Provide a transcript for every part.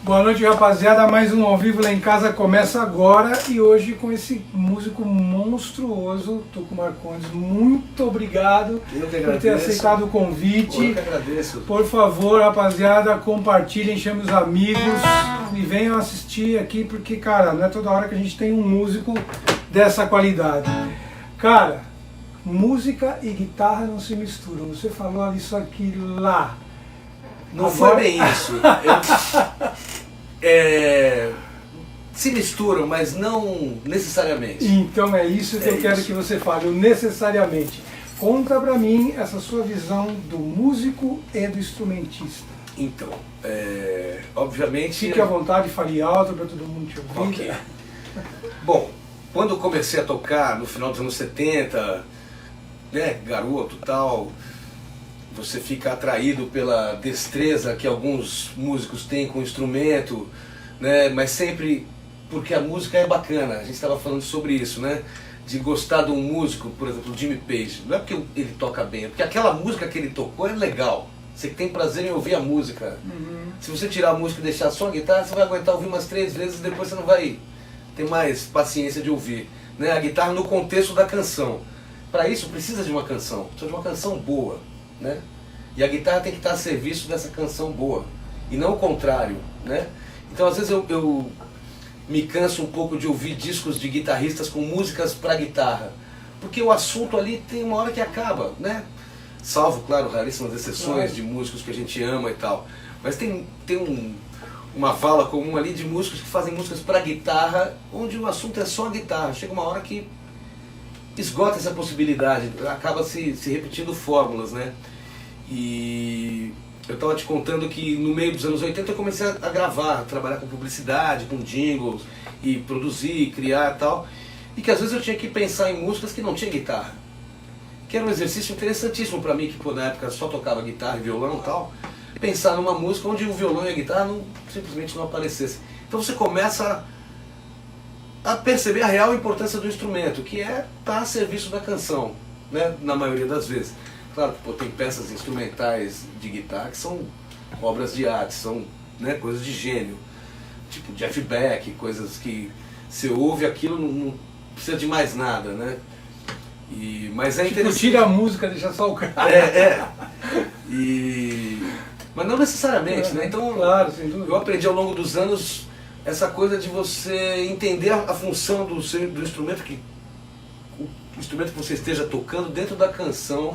Boa noite, rapaziada. Mais um ao vivo lá em casa começa agora e hoje com esse músico monstruoso, Tuco Marcondes. Muito obrigado por ter aceitado o convite. Eu que agradeço. Por favor, rapaziada, compartilhem, chamem os amigos e venham assistir aqui porque, cara, não é toda hora que a gente tem um músico dessa qualidade. Cara, música e guitarra não se misturam. Você falou isso aqui lá. Não foi bem isso. Se misturam, mas não necessariamente. Então é isso que eu quero que você fale, necessariamente. Conta pra mim essa sua visão do músico e do instrumentista. Então, obviamente... Fique à vontade, fale alto para todo mundo te ouvir. Ok. Bom, quando eu comecei a tocar no final dos anos 70, né, garoto e tal, você fica atraído pela destreza que alguns músicos têm com o instrumento, né, mas sempre porque a música é bacana. A gente estava falando sobre isso, né, de gostar de um músico, por exemplo, o Jimmy Page. Não é porque ele toca bem, é porque aquela música que ele tocou é legal. Você tem prazer em ouvir a música. Uhum. Se você tirar a música e deixar só a guitarra, você vai aguentar ouvir umas 3 vezes e depois você não vai ter mais paciência de ouvir, né? A guitarra no contexto da canção. Para isso precisa de uma canção, precisa de uma canção boa, né? E a guitarra tem que estar a serviço dessa canção boa, e não o contrário, né? Então às vezes eu me canso um pouco de ouvir discos de guitarristas com músicas para guitarra, porque o assunto ali tem uma hora que acaba, né? Salvo, claro, raríssimas exceções de músicos que a gente ama e tal. Mas tem uma vala comum ali de músicos que fazem músicas para guitarra, onde o assunto é só a guitarra. Chega uma hora que esgota essa possibilidade, acaba se repetindo fórmulas, né? E eu estava te contando que no meio dos anos 80 eu comecei a gravar, a trabalhar com publicidade, com jingles, e produzir, criar e tal. E que às vezes eu tinha que pensar em músicas que não tinha guitarra. Que era um exercício interessantíssimo para mim, que pô, na época só tocava guitarra e violão e tal. Pensar numa música onde o violão e a guitarra simplesmente não aparecessem. Então você começa a perceber a real importância do instrumento, que é estar a serviço da canção, né? Na maioria das vezes. Claro que pô, tem peças instrumentais de guitarra que são obras de arte, são, né, coisas de gênio. Tipo Jeff Beck, coisas que você ouve aquilo, não precisa de mais nada, né? Mas é interessante. Tipo, tira a música, deixa só o cara. Mas não necessariamente, né? Então, claro, sem dúvida. Eu aprendi ao longo dos anos essa coisa de você entender a função do instrumento, o instrumento que você esteja tocando dentro da canção,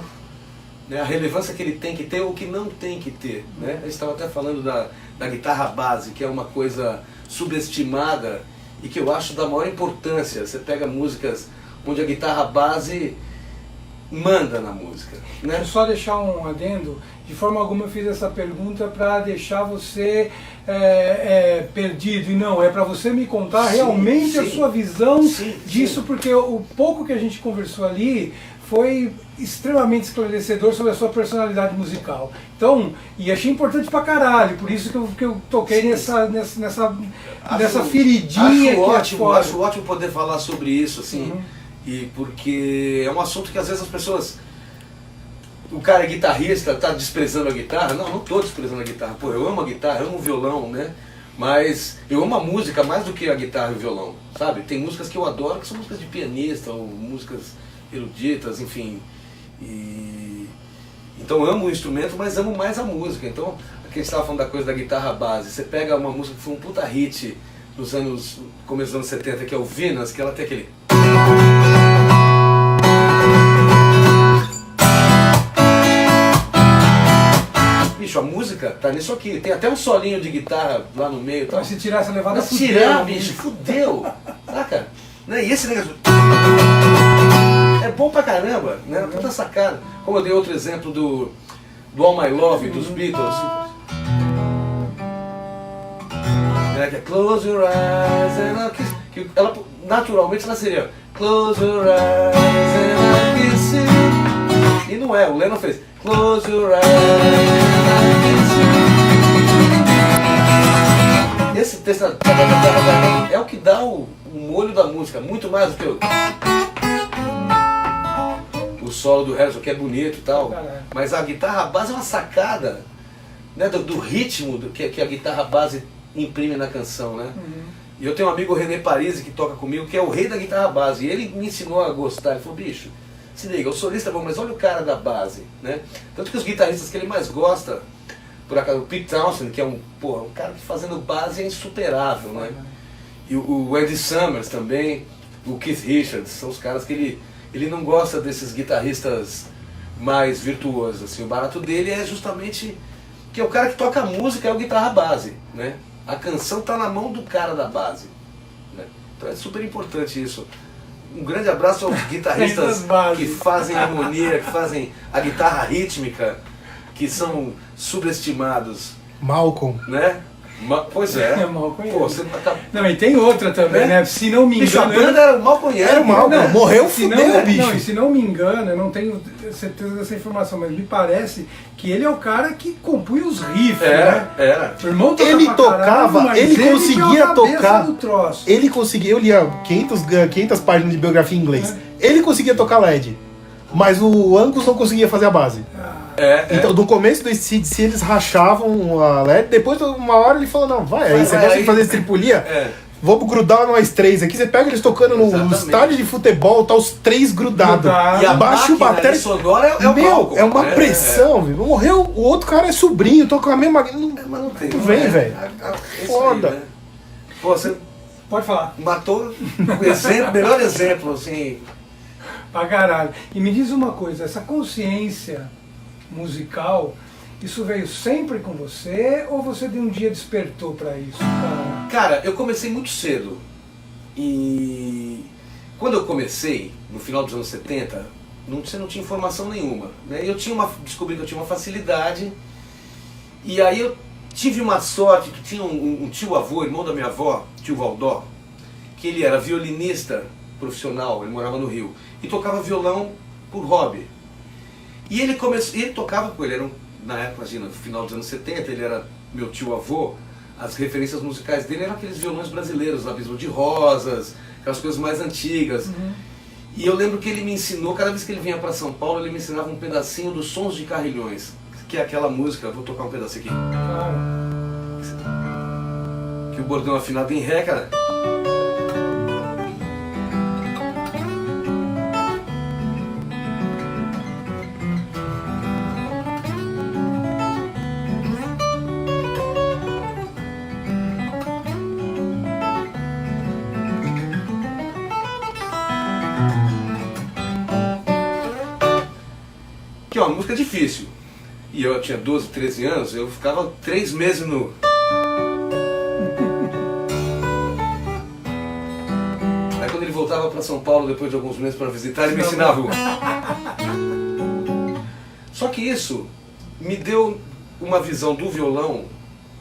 né? A relevância que ele tem que ter ou que não tem que ter, né? A gente estava até falando da guitarra base, que é uma coisa subestimada e que eu acho da maior importância. Você pega músicas onde a guitarra base manda na música, né? Deixa eu só deixar um adendo. De forma alguma eu fiz essa pergunta para deixar você perdido, e não, é para você me contar realmente a sua visão disso, porque o pouco que a gente conversou ali foi extremamente esclarecedor sobre a sua personalidade musical. Então, e achei importante pra caralho, por isso que eu toquei nessa feridinha que é fora. Acho ótimo poder falar sobre isso, assim, e porque é um assunto que às vezes as pessoas... O cara é guitarrista, tá desprezando a guitarra? Não tô desprezando a guitarra. Pô, eu amo a guitarra, eu amo o violão, né? Mas eu amo a música mais do que a guitarra e o violão, sabe? Tem músicas que eu adoro, que são músicas de pianista, ou músicas eruditas, enfim. Então eu amo o instrumento, mas amo mais a música. Então, aqui a gente estava falando da coisa da guitarra base. Você pega uma música que foi um puta hit nos começo dos anos 70, que é o Venus, que ela tem aquele... Bicho, a música tá nisso aqui. Tem até um solinho de guitarra lá no meio. Então, se tirar essa levada, fudeu. Tirar, bicho, fudeu. Saca? Né? E esse negócio... É bom pra caramba, né? Puta sacada. Como eu dei outro exemplo do All My Love, dos Beatles. Que é Close Your Eyes and I'll Kiss... Que ela, naturalmente ela seria Close Your Eyes and I'll Kiss You. E não é, o Lennon fez Close Your Eyes and I'll Kiss You. Esse texto é o que dá o molho da música, muito mais do que o solo do Harrison, que é bonito e tal, mas a guitarra base é uma sacada, né, do ritmo que a guitarra base imprime na canção, né? E eu tenho um amigo, o René Parisi, que toca comigo, que é o rei da guitarra base, e ele me ensinou a gostar. Ele falou, bicho, se liga, o solista é bom, mas olha o cara da base, né? Tanto que os guitarristas que ele mais gosta, por acaso, o Pete Townshend, que é um cara que fazendo base é insuperável, né? E o Andy Summers também, o Keith Richards, são os caras que ele não gosta desses guitarristas mais virtuosos, assim. O barato dele é justamente que é o cara que toca a música, é o guitarra base, né? A canção tá na mão do cara da base, né? Então é super importante isso. Um grande abraço aos guitarristas que fazem harmonia, que fazem a guitarra rítmica, que são subestimados. Malcolm. Né? Pois é. Malcolm. Pô, você tá... Não, e tem outra também, né? Se não me Bicho, a engano... banda era o Malcolm. Era o Malcolm. Morreu, fudeu, bicho. Não, e se não me engano, eu não tenho certeza dessa informação, mas me parece que ele é o cara que compunha os riffs, né? Era. O irmão ele tocava, caralho, ele conseguia tocar. Ele conseguia, eu lia 500 páginas de biografia em inglês. Ele conseguia tocar LED, mas o Angus não conseguia fazer a base. Então, no começo do ACDC eles rachavam a LED, depois uma hora ele falou, não, vai, aí você gosta de fazer estripulia? Vamos grudar nós três aqui. Você pega eles tocando no estádio de futebol, tá os três grudados. E abaixo o bateria sonora é o palco. É uma pressão, velho. Morreu, o outro cara é sobrinho, toca a mesma... Não vem, velho. Foda. Aí, né? Pô, você pode falar. Matou o melhor exemplo, assim. Pra caralho. E me diz uma coisa, essa consciência musical, isso veio sempre com você ou você de um dia despertou pra isso, cara? Cara, eu comecei muito cedo. E quando eu comecei, no final dos anos 70, você não tinha informação nenhuma, né? Descobri que eu tinha uma facilidade. E aí eu tive uma sorte que tinha um tio-avô, irmão da minha avó, tio Valdó, que ele era violinista profissional, ele morava no Rio, e tocava violão por hobby. E ele tocava com ele, na época, no final dos anos 70, ele era meu tio-avô, as referências musicais dele eram aqueles violões brasileiros, Abismo de Rosas, aquelas coisas mais antigas. E eu lembro que ele me ensinou, cada vez que ele vinha para São Paulo, ele me ensinava um pedacinho dos Sons de Carrilhões, que é aquela música, vou tocar um pedacinho aqui. Que o bordão afinado em Ré, cara. Que é uma música difícil. E eu tinha 12, 13 anos, eu ficava 3 meses no... Aí quando ele voltava para São Paulo depois de alguns meses para visitar, ele me ensinava. Só que isso me deu uma visão do violão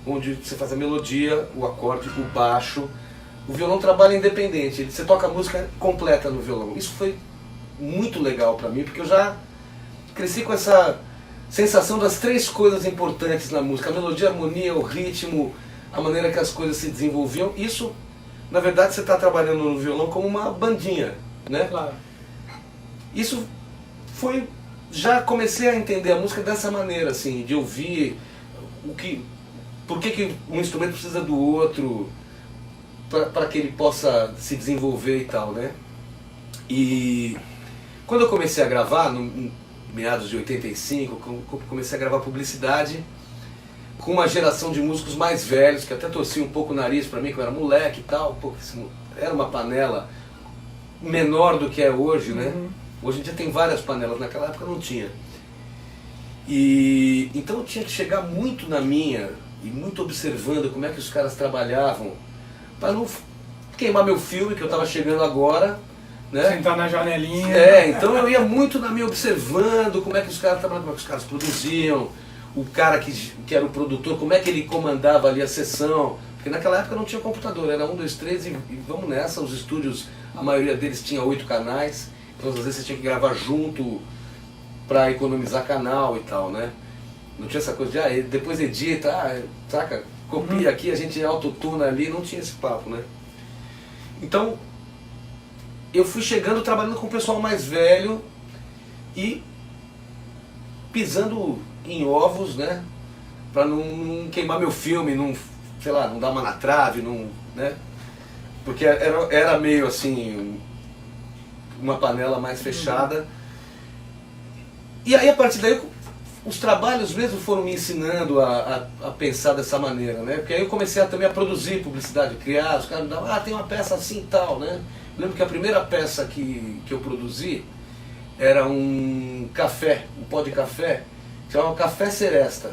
onde você faz a melodia, o acorde, o baixo. O violão trabalha independente, você toca a música completa no violão. Isso foi muito legal para mim, porque eu já cresci com essa sensação das 3 coisas importantes na música: a melodia, a harmonia, o ritmo, a maneira que as coisas se desenvolviam. Isso, na verdade, você está trabalhando no violão como uma bandinha, né? Claro. Isso foi... Já comecei a entender a música dessa maneira, assim, de ouvir por que um instrumento precisa do outro, para que ele possa se desenvolver e tal, né? E quando eu comecei a gravar, no meados de 85, comecei a gravar publicidade com uma geração de músicos mais velhos, que até torciam um pouco o nariz para mim, que eu era moleque e tal, era uma panela menor do que é hoje, né? Hoje em dia tem várias panelas, naquela época não tinha. E então eu tinha que chegar muito na minha, e muito observando como é que os caras trabalhavam, para não queimar meu filme, que eu estava chegando agora, né? Sentar na janelinha. Então eu ia muito na minha observando como é que os caras trabalhavam, como é que os caras produziam, o cara que era o produtor, como é que ele comandava ali a sessão. Porque naquela época não tinha computador, era 1, 2, 3 e vamos nessa. Os estúdios, a maioria deles tinha 8 canais, então às vezes você tinha que gravar junto para economizar canal e tal, né? Não tinha essa coisa de, depois edita, saca? Copia aqui, a gente autotuna ali, não tinha esse papo, né? Então, eu fui chegando, trabalhando com o pessoal mais velho e pisando em ovos, né? Pra não queimar meu filme, não, sei lá, não dar uma na trave, não, né? Porque era meio assim, uma panela mais fechada. E aí, a partir daí, os trabalhos mesmo foram me ensinando a pensar dessa maneira, né? Porque aí eu comecei também a produzir publicidade, criar, os caras me davam, tem uma peça assim e tal, né? Eu lembro que a primeira peça que eu produzi era um café, um pó de café, que chamava Café Seresta.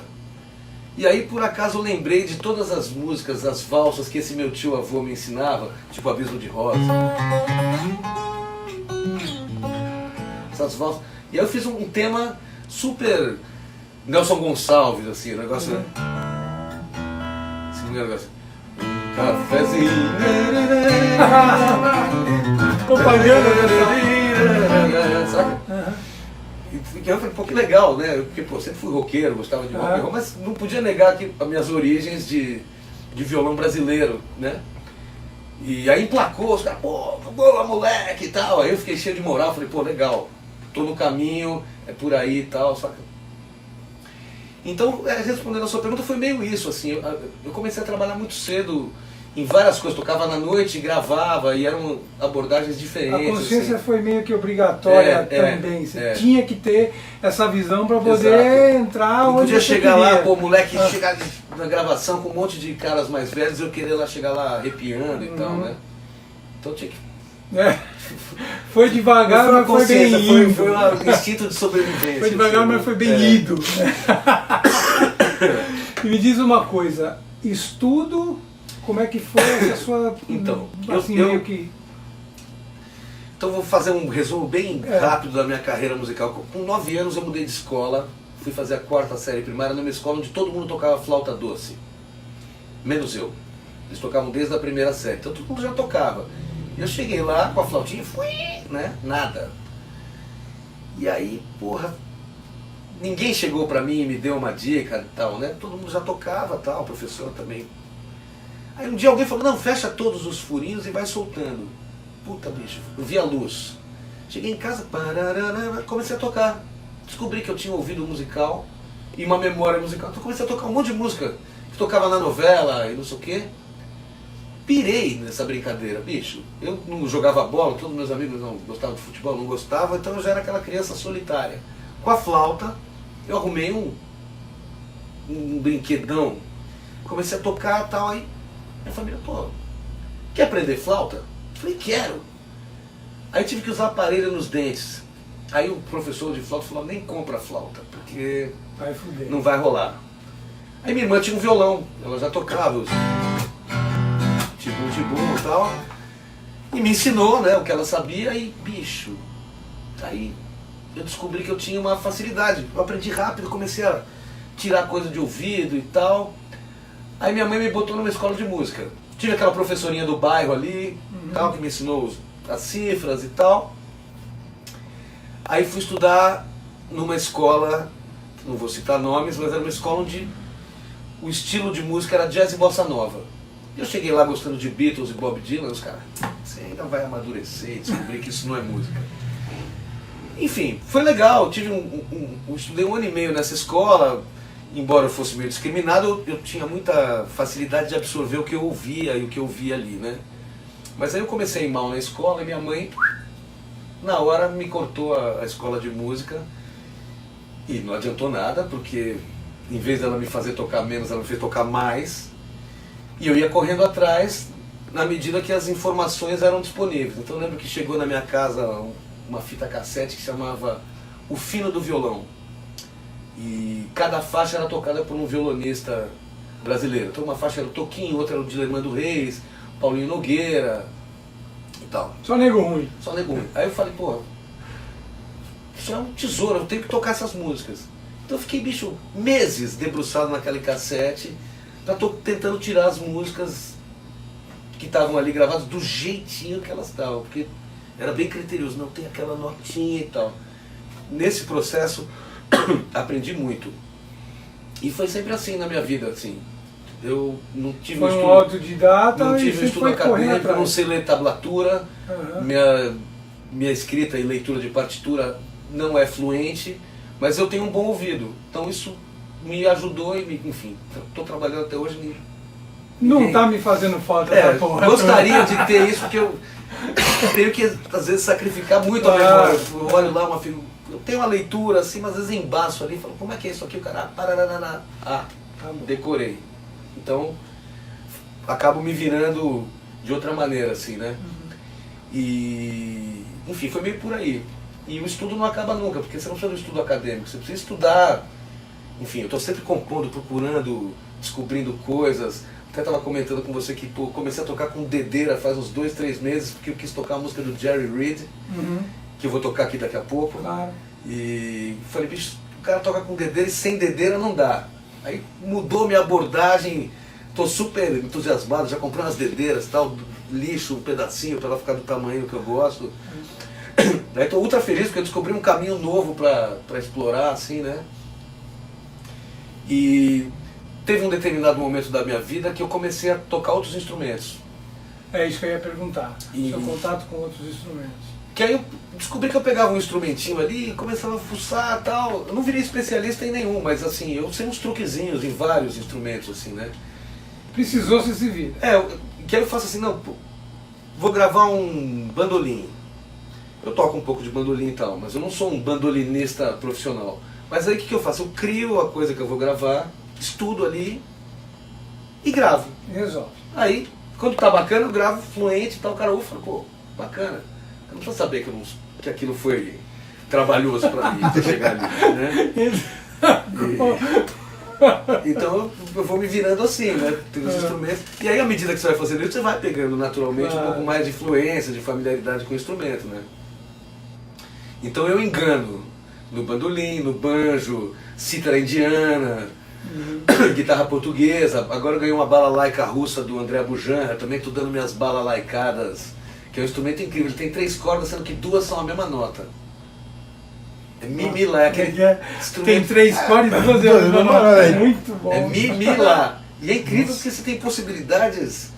E aí, por acaso, eu lembrei de todas as músicas, as valsas que esse meu tio-avô me ensinava, tipo Abismo de Rosa. Essas valsas. E aí eu fiz um tema super Nelson Gonçalves, assim, o negócio, né? Esse negócio. Cafézinho. Propaganda. Sabe? E eu falei, pô, que legal, né? Porque, pô, sempre fui roqueiro, gostava de rock and roll, mas não podia negar que as minhas origens de violão brasileiro, né? E aí emplacou, os caras, pô, boa moleque e tal. Aí eu fiquei cheio de moral, falei, pô, legal, tô no caminho, é por aí e tal, saca? Então, respondendo a sua pergunta, foi meio isso, assim, eu comecei a trabalhar muito cedo em várias coisas, tocava na noite, gravava, e eram abordagens diferentes. A consciência assim. Foi meio que obrigatória também, você tinha que ter essa visão para poder entrar não onde podia você chegar queria. lá, pô, moleque, chegar na gravação com um monte de caras mais velhos, eu querer lá chegar lá arrepiando e tal, né? Então tinha que... Foi devagar, mas foi bem ido. Foi um instinto de sobrevivência. Foi devagar, mas foi bem ido. E me diz uma coisa, estudo, como é que foi essa sua... Então, assim, meio que... Então vou fazer um resumo bem rápido da minha carreira musical. Com 9 anos eu mudei de escola, fui fazer a 4ª série primária numa escola onde todo mundo tocava flauta doce. Menos eu. Eles tocavam desde a 1ª série, então todo mundo já tocava. Eu cheguei lá com a flautinha e fui, né? Nada. E aí, porra, ninguém chegou pra mim e me deu uma dica e tal, né? Todo mundo já tocava e tal, o professor também. Aí um dia alguém falou, não, fecha todos os furinhos e vai soltando. Puta, bicho, eu vi a luz. Cheguei em casa, comecei a tocar. Descobri que eu tinha ouvido musical e uma memória musical. Então comecei a tocar um monte de música que tocava na novela e não sei o quê. Pirei nessa brincadeira, bicho. Eu não jogava bola, todos meus amigos não gostavam de futebol, não gostavam, então eu já era aquela criança solitária. Com a flauta, eu arrumei um brinquedão, comecei a tocar e tal, aí minha família, pô, quer aprender flauta? Eu falei, quero. Aí tive que usar aparelho nos dentes. Aí o professor de flauta falou, nem compra flauta, porque não vai rolar. Aí minha irmã tinha um violão, ela já tocava os... tibum e tal, e me ensinou, né, o que ela sabia, e bicho, aí eu descobri que eu tinha uma facilidade, eu aprendi rápido, comecei a tirar coisa de ouvido e tal, Aí minha mãe me botou numa escola de música. Tive aquela professorinha do bairro ali, tal, que me ensinou as cifras e tal. Aí fui estudar numa escola, não vou citar nomes, mas era uma escola onde o estilo de música era jazz e bossa nova. Eu cheguei lá gostando de Beatles e Bob Dylan, os caras, você ainda vai amadurecer e descobrir que isso não é música. Enfim, foi legal, estudei 1 ano e meio nessa escola, embora eu fosse meio discriminado, eu tinha muita facilidade de absorver o que eu ouvia e o que eu via ali, né? Mas aí eu comecei a ir mal na escola e minha mãe, na hora, me cortou a escola de música e não adiantou nada, porque em vez dela me fazer tocar menos, ela me fez tocar mais. E eu ia correndo atrás na medida que as informações eram disponíveis. Então eu lembro que chegou na minha casa uma fita cassete que chamava O Fino do Violão. E cada faixa era tocada por um violonista brasileiro. Então uma faixa era o Toquinho, outra era o Dilermando Reis, Paulinho Nogueira e tal. Só nego ruim. Só nego ruim. Aí eu falei, porra, isso é um tesouro, eu tenho que tocar essas músicas. Então eu fiquei, bicho, meses debruçado naquele cassete, tentando tirar as músicas que estavam ali gravadas do jeitinho que elas estavam, porque era bem criterioso, não tem aquela notinha e tal. Nesse processo aprendi muito. E foi sempre assim na minha vida, assim. Eu não tive foi um estudo, autodidata, não e tive sempre estudo foi correndo acadêmico, atrás. não sei ler tablatura, minha escrita e leitura de partitura não é fluente, mas eu tenho um bom ouvido. Então isso me ajudou e enfim, estou trabalhando até hoje. Não tá me fazendo falta essa porra. Gostaria de ter isso, porque eu tenho que às vezes sacrificar muito a memória. Eu olho lá uma figura, eu tenho uma leitura assim, mas às vezes embaço ali, falo, como é que é isso aqui? O cara, decorei. Então, acabo me virando de outra maneira, assim, né? E, enfim, foi meio por aí. E o estudo não acaba nunca, porque você não precisa do estudo acadêmico, você precisa estudar. Enfim, eu estou sempre compondo, procurando, descobrindo coisas. Até estava comentando com você que comecei a tocar com dedeira faz uns 2, 3 meses, porque eu quis tocar a música do Jerry Reed, que eu vou tocar aqui daqui a pouco. Claro. E falei, bicho, o cara toca com dedeira e sem dedeira não dá. Aí mudou minha abordagem, tô super entusiasmado, já comprei umas dedeiras, tal, lixo um pedacinho para ela ficar do tamanho que eu gosto. Daí tô ultra feliz porque eu descobri um caminho novo para explorar, assim, né? E teve um determinado momento da minha vida que eu comecei a tocar outros instrumentos. É isso que eu ia perguntar. E... seu contato com outros instrumentos. Que aí eu descobri que eu pegava um instrumentinho ali e começava a fuçar e tal. Eu não virei especialista em nenhum, mas assim, eu sei uns truquezinhos em vários instrumentos, assim, né? Precisou, você se vira. Que aí eu faço assim, não, pô, vou gravar um bandolim. Eu toco um pouco de bandolim e tal, mas eu não sou um bandolinista profissional. Mas aí o que eu faço? Eu crio a coisa que eu vou gravar, estudo ali e gravo. Resolve. Aí, quando tá bacana, eu gravo fluente e tal, o cara ouve e fala, pô, bacana. Eu não precisa saber que aquilo foi trabalhoso pra mim, pra chegar ali, né? Então eu vou me virando assim, né? Tem os instrumentos. E aí, à medida que você vai fazendo isso, você vai pegando naturalmente um pouco mais de fluência, de familiaridade com o instrumento, né? Então eu engano no bandolim, no banjo, cítara indiana, guitarra portuguesa. Agora eu ganhei uma balalaica russa do André Bujanra, também estou dando minhas balalaicadas, que é um instrumento incrível. Ele tem 3 cordas, sendo que 2 são a mesma nota. É mi-mi-lá, é aquele instrumento... Tem 3 cordas e 2 é muito bom. É mi-mi-lá. E é incrível porque você tem possibilidades,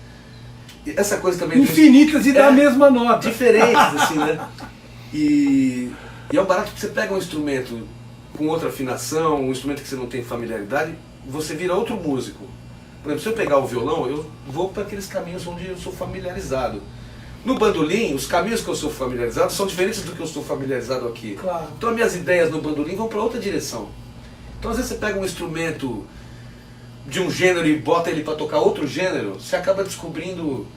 essa coisa também... infinitas e da mesma nota. Diferentes, assim, né? E é um barato que você pega um instrumento com outra afinação, um instrumento que você não tem familiaridade, você vira outro músico. Por exemplo, se eu pegar o violão, eu vou para aqueles caminhos onde eu sou familiarizado. No bandolim, os caminhos que eu sou familiarizado são diferentes do que eu sou familiarizado aqui. Claro. Então as minhas ideias no bandolim vão para outra direção. Então às vezes você pega um instrumento de um gênero e bota ele para tocar outro gênero, você acaba descobrindo...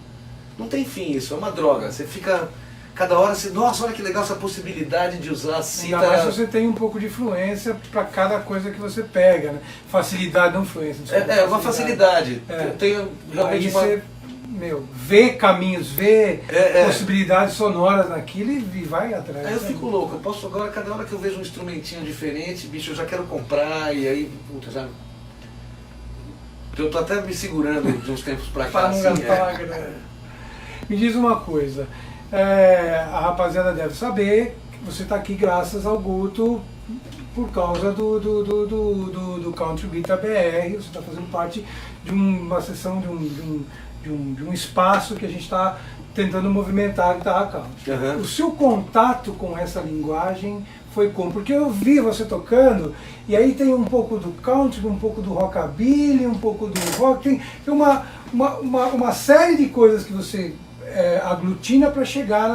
Não tem fim isso, é uma droga. Você fica... Cada hora você... Nossa, olha que legal essa possibilidade de usar a cítara... Ainda mais se você tem um pouco de fluência para cada coisa que você pega, né? Facilidade, não fluência. Desculpa, uma facilidade. Eu tenho realmente aí você, vê caminhos, vê possibilidades sonoras naquilo e vai atrás. Aí eu fico louco. Eu posso agora, cada hora que eu vejo um instrumentinho diferente, bicho, eu já quero comprar e aí, puta, já... Eu tô até me segurando de uns tempos pra cá. Para não assim, gastar uma grana. Me diz uma coisa, a rapaziada deve saber que você está aqui graças ao Guto por causa do Country Guitar BR, você está fazendo parte de uma sessão, de um espaço que a gente está tentando movimentar a guitarra country. Uhum. O seu contato com essa linguagem foi como? Porque eu vi você tocando, e aí tem um pouco do country, um pouco do rockabilly, um pouco do rock, tem uma série de coisas que você aglutina para chegar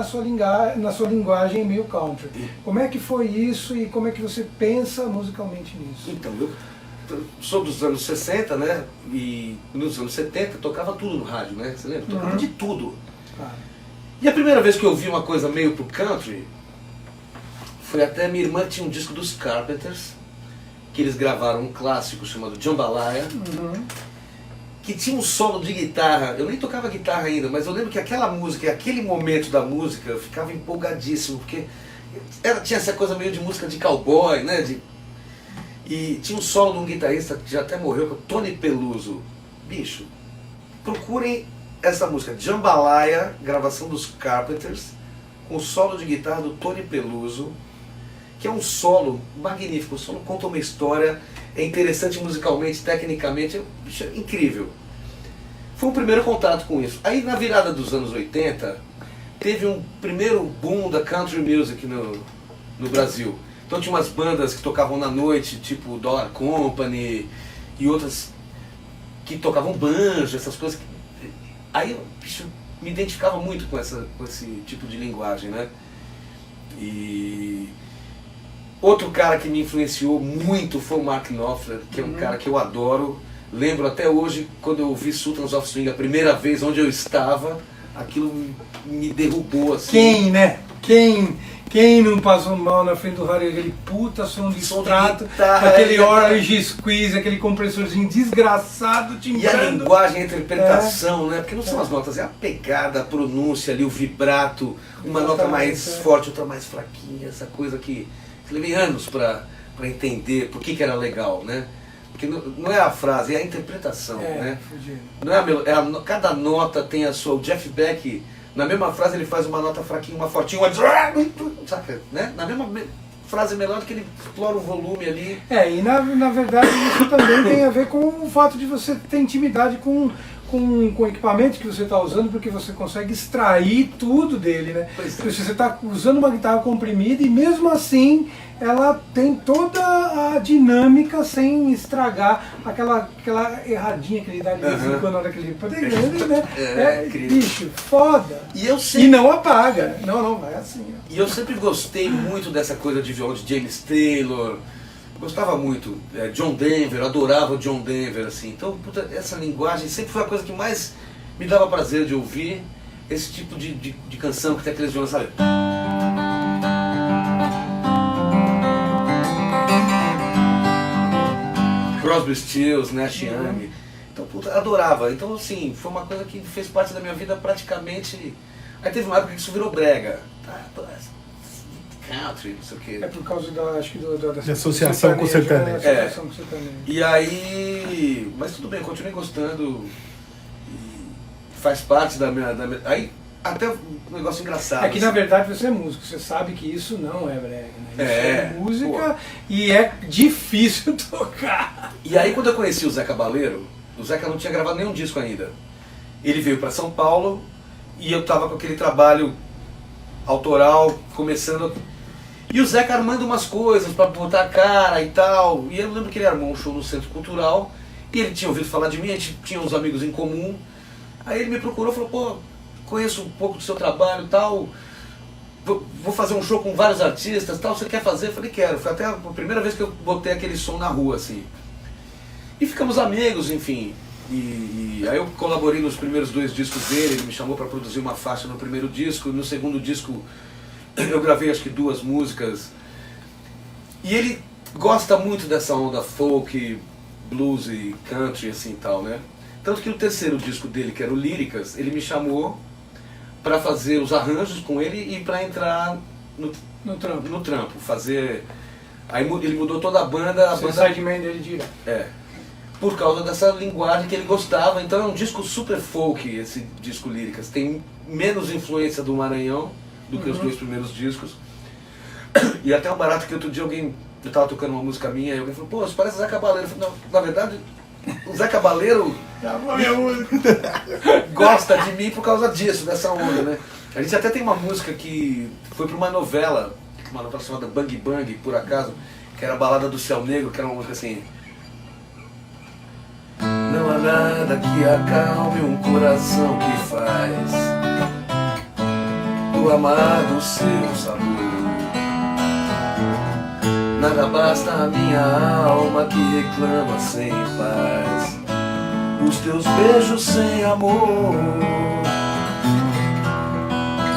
na sua linguagem meio country. Como é que foi isso e como é que você pensa musicalmente nisso? Então, eu sou dos anos 60, né? E nos anos 70 eu tocava tudo no rádio, né? Você lembra? Eu tocava de tudo. E a primeira vez que eu ouvi uma coisa meio pro country foi até minha irmã tinha um disco dos Carpenters, que eles gravaram um clássico chamado Jambalaya, que tinha um solo de guitarra. Eu nem tocava guitarra ainda, mas eu lembro que aquela música, aquele momento da música, eu ficava empolgadíssimo, porque tinha essa coisa meio de música de cowboy, né? E tinha um solo de um guitarrista que já até morreu, que é o Tony Peluso. Bicho, procurem essa música, Jambalaya, gravação dos Carpenters, com o solo de guitarra do Tony Peluso, que é um solo magnífico. O solo conta uma história, é interessante musicalmente, tecnicamente, é incrível. Foi o primeiro contato com isso. Aí na virada dos anos 80, teve um primeiro boom da country music no Brasil. Então tinha umas bandas que tocavam na noite, tipo Dollar Company, e outras que tocavam banjo, essas coisas. Aí eu me identificava muito com esse tipo de linguagem, né? E outro cara que me influenciou muito foi o Mark Knopfler, que é um cara que eu adoro. Lembro até hoje, quando eu ouvi Sultans of Swing a primeira vez, onde eu estava, aquilo me derrubou assim. Quem, né? Quem não passou mal na frente do rádio, aquele puta som de extrato, aquele Orange Squeeze, aquele compressorzinho desgraçado timbrando. E a linguagem, a interpretação, né? Porque não são as notas, é a pegada, a pronúncia ali, o vibrato, uma nota mais forte, outra mais fraquinha, essa coisa que levei anos para entender por que era legal, né? Porque não é a frase, é a interpretação, né? Não é cada nota tem a sua. O Jeff Beck, na mesma frase ele faz uma nota fraquinha, uma fortinha, saca, né? Na mesma frase melódica ele explora o volume ali. E na verdade isso também tem a ver com o fato de você ter intimidade com o equipamento que você está usando, porque você consegue extrair tudo dele, né? Você está usando uma guitarra comprimida e mesmo assim ela tem toda a dinâmica sem estragar aquela erradinha que ele dá de vez em quando na hora que ele... né? Bicho, foda. E não apaga. Não, vai assim. Ó. E eu sempre gostei muito dessa coisa de violão de James Taylor. Gostava muito, John Denver, adorava John Denver, assim. Então, puta, essa linguagem sempre foi a coisa que mais me dava prazer de ouvir. Esse tipo de canção que tem aqueles violões, sabe? Crosby, Stills, Nash Young. Então, puta, adorava. Então, assim, foi uma coisa que fez parte da minha vida praticamente... Aí teve uma época que isso virou brega. Country, não sei o que. É por causa da associação com o sertanejo. E aí, mas tudo bem, continuei gostando e faz parte da minha... Aí até um negócio engraçado. É que na verdade você é músico, você sabe que isso não é brega, né? Isso é música e é difícil tocar. E aí quando eu conheci o Zé Cabaleiro, o Zeca não tinha gravado nenhum disco ainda. Ele veio para São Paulo e eu tava com aquele trabalho autoral, começando... E o Zeca armando umas coisas pra botar a cara e tal. E eu lembro que ele armou um show no Centro Cultural. E ele tinha ouvido falar de mim, a gente tinha uns amigos em comum. Aí ele me procurou e falou, pô, conheço um pouco do seu trabalho e tal. Vou fazer um show com vários artistas e tal. Você quer fazer? Eu falei, quero. Foi até a primeira vez que eu botei aquele som na rua, assim. E ficamos amigos, enfim. E aí eu colaborei nos primeiros 2 discos dele. Ele me chamou pra produzir uma faixa no primeiro disco. No segundo disco... eu gravei acho que 2 músicas. E ele gosta muito dessa onda folk, blues e country assim e tal, né? Tanto que no terceiro disco dele, que era o Líricas, ele me chamou para fazer os arranjos com ele e para entrar no trampo, fazer... Aí ele mudou toda a banda. Você sideman dele direto. por causa dessa linguagem que ele gostava. Então é um disco super folk, esse disco Líricas. Tem menos influência do Maranhão do que os dois primeiros discos. E até um barato que outro dia eu tava tocando uma música minha e alguém falou, pô, isso parece Zé Cabaleiro. Eu falei, não, na verdade, o Zé Cabaleiro gosta de mim por causa disso, dessa onda, né? A gente até tem uma música que foi para uma novela chamada Bang Bang, por acaso, que era a Balada do Céu Negro, que era uma música assim... Não há nada que acalme um coração que faz do amado seu sabor. Nada basta a minha alma que reclama sem paz, os teus beijos sem amor.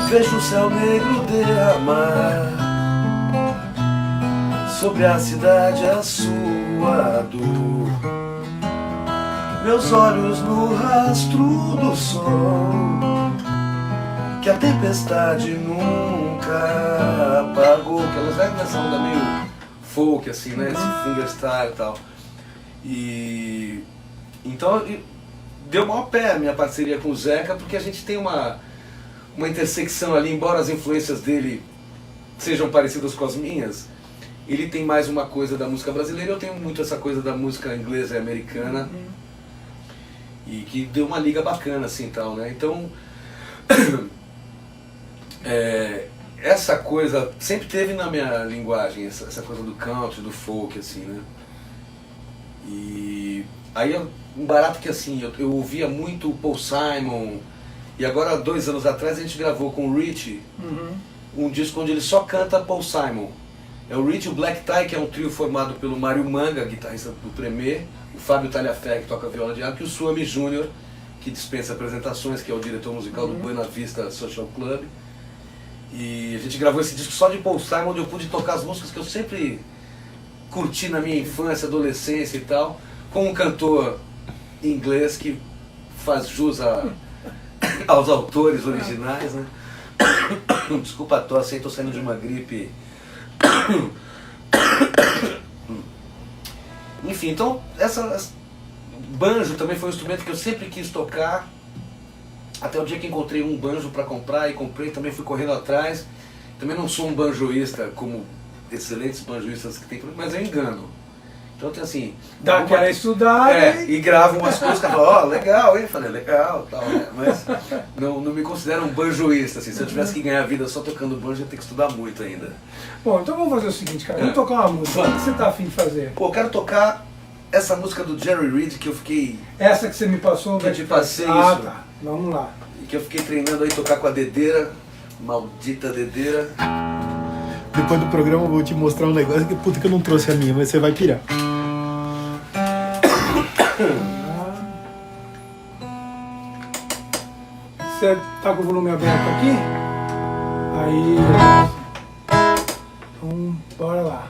Vejo o céu negro derramar sobre a cidade a sua dor. Meus olhos no rastro do sol, que a tempestade nunca apagou. Que elas levam nessa onda meio folk, assim, né? Esse fingerstyle e tal. E então deu maior pé a minha parceria com o Zeca, porque a gente tem uma intersecção ali, embora as influências dele sejam parecidas com as minhas. Ele tem mais uma coisa da música brasileira, eu tenho muito essa coisa da música inglesa e americana. E que deu uma liga bacana, assim, tal, né? Então, essa coisa sempre teve na minha linguagem, essa coisa do country, do folk, assim, né? E aí, um barato que, assim, eu ouvia muito o Paul Simon, e agora, 2 anos atrás, a gente gravou com o Rich um disco onde ele só canta Paul Simon. É o Rich e o Black Tie, que é um trio formado pelo Mário Manga, guitarrista do Tremê, o Fábio Talhafé, que toca viola de arco, e o Suami Júnior, que dispensa apresentações, que é o diretor musical do Buena Vista Social Club. E a gente gravou esse disco só de Paul Simon, onde eu pude tocar as músicas que eu sempre curti na minha infância, adolescência e tal, com um cantor inglês que faz jus aos autores originais, né? Desculpa a tosse, estou saindo de uma gripe. Enfim, então banjo também foi um instrumento que eu sempre quis tocar, até o dia que encontrei um banjo para comprar, e comprei, também fui correndo atrás. Também não sou um banjoísta como excelentes banjoístas que tem, mas eu engano. Então tem assim... Dá aquela estudada e gravo umas coisas que eu falo, ó, legal, hein? Falei, legal, tal, né? Mas não me considero um banjoísta, assim. Se eu tivesse que ganhar a vida só tocando banjo, eu ia ter que estudar muito ainda. Bom, então vamos fazer o seguinte, cara. Vamos tocar uma música. O que você tá afim de fazer? Pô, eu quero tocar essa música do Jerry Reed que eu fiquei... Essa que você me passou? Que eu te passei isso. Ah, tá. Vamos lá. E que eu fiquei treinando aí tocar com a dedeira. Maldita dedeira. Depois do programa eu vou te mostrar um negócio que puta que eu não trouxe a minha, mas você vai pirar. Você tá com o volume aberto aqui? Aí... Então, bora lá.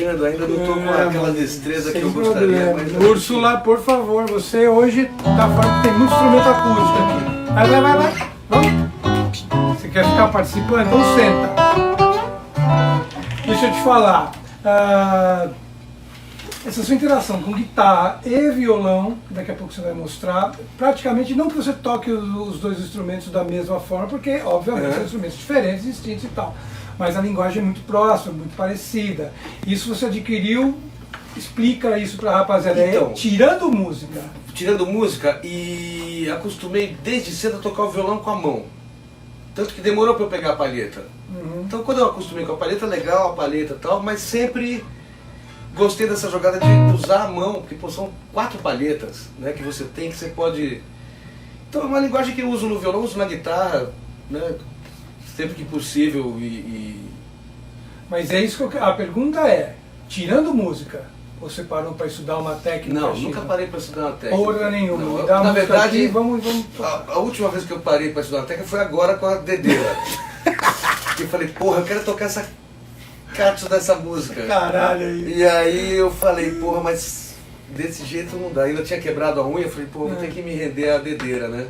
encaixando ainda, não tô com aquela destreza que eu sem gostaria. problema. Mas... Úrsula, por favor, você hoje tá falando que tem muito instrumento acústico aqui. Vai. Vamos. Você quer ficar participando? Então senta. Deixa eu te falar. Essa sua interação com guitarra e violão, que daqui a pouco você vai mostrar, praticamente não que você toque os dois instrumentos da mesma forma, porque obviamente são instrumentos diferentes, distintos e tal, mas a linguagem é muito próxima, muito parecida. Isso você adquiriu, explica isso pra rapaziada, Então, tirando música. Tirando música, e acostumei desde cedo a tocar o violão com a mão. Tanto que demorou pra eu pegar a palheta. Então quando eu acostumei com a palheta, legal a palheta e tal, mas sempre gostei dessa jogada de usar a mão, porque pô, são 4 palhetas, né, que você tem, que você pode... Então é uma linguagem que eu uso no violão, uso na guitarra, né, sempre que possível Mas é isso que a pergunta é, tirando música, você parou para estudar uma técnica? Não, nunca parei para estudar uma técnica. Porra nenhuma. Não, Dá na verdade, aqui, vamos a última vez que eu parei para estudar uma técnica foi agora com a dedeira. Eu falei, porra, eu quero tocar essa catch dessa música. Caralho aí. E aí eu falei, porra, mas desse jeito não dá. Ainda tinha quebrado a unha, eu falei, pô, vou ter que me render à dedeira, né?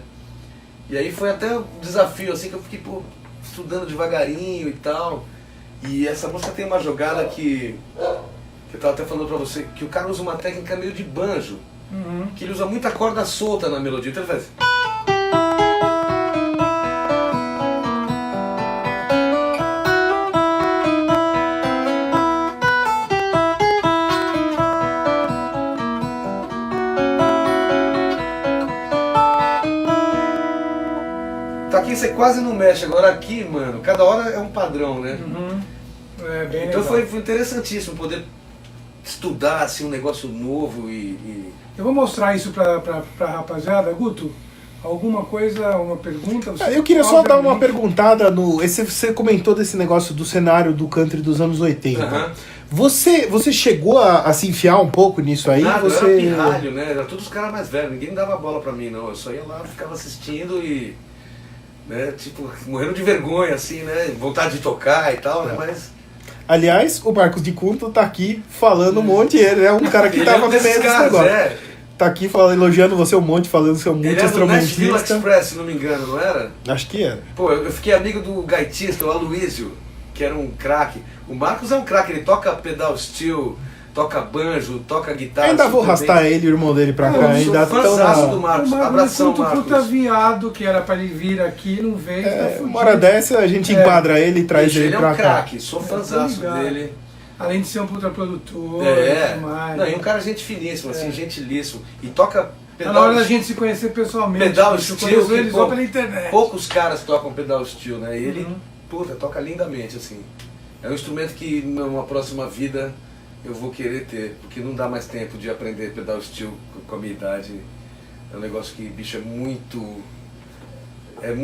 E aí foi até um desafio, assim, que eu fiquei, pô, estudando devagarinho e tal. E essa música tem uma jogada que eu tava até falando pra você, que o cara usa uma técnica meio de banjo, que ele usa muita corda solta na melodia, então ele faz... Tá aqui, você quase não mexe, agora aqui, mano, cada hora é um padrão, né? É bem Então legal. foi interessantíssimo poder estudar assim, um negócio novo Eu vou mostrar isso pra rapaziada. Guto, alguma coisa, uma pergunta? Você, Eu queria só dar uma obviamente, perguntada no. Você comentou desse negócio do cenário do country dos anos 80. Aham. Você chegou a se enfiar um pouco nisso aí? Nada, você... eu era pirralho, né? Era todos os caras mais velhos, ninguém dava bola pra mim, não. Eu só ia lá, ficava assistindo e... né, tipo, morrendo de vergonha, assim, né? Vontade de tocar e tal, né? Mas... Aliás, o Marcos de Cunto tá aqui falando um monte, ele é um cara que ele tava é um desses vivendo esse caras, negócio. Tá aqui falando, elogiando você um monte, falando que você é um Ele era do Nashville multi-instrumentista. Express, se não me engano, não era? Acho que era. Pô, eu fiquei amigo do gaitista, o Aloysio, que era um craque. O Marcos é um craque, ele toca pedal steel, toca banjo, toca guitarra. Ainda vou super arrastar bem. ele e o irmão dele pra Eu cá. sou Ainda fãzaço do tão Marcos. O Abração, Marcos. Marcos. Puta viado que era pra ele vir aqui, não veio, tá fudido. uma hora dessa a gente enquadra ele e traz Bicho, ele ele é pra um cá. craque, sou fãzaço ligado. dele. Além de ser um puta produtor É, e tudo mais. não, e um cara gente finíssimo, assim, gentilíssimo. E toca Tá pedal, na hora da gente se conhecer pessoalmente. pedal bicho. Eu steel, conheço que ele só pela internet. poucos caras tocam pedal steel, né? E ele, puta, toca lindamente, assim. É um instrumento que numa próxima vida eu vou querer ter, porque não dá mais tempo de aprender pedal steel com a minha idade. É um negócio que, bicho, é muito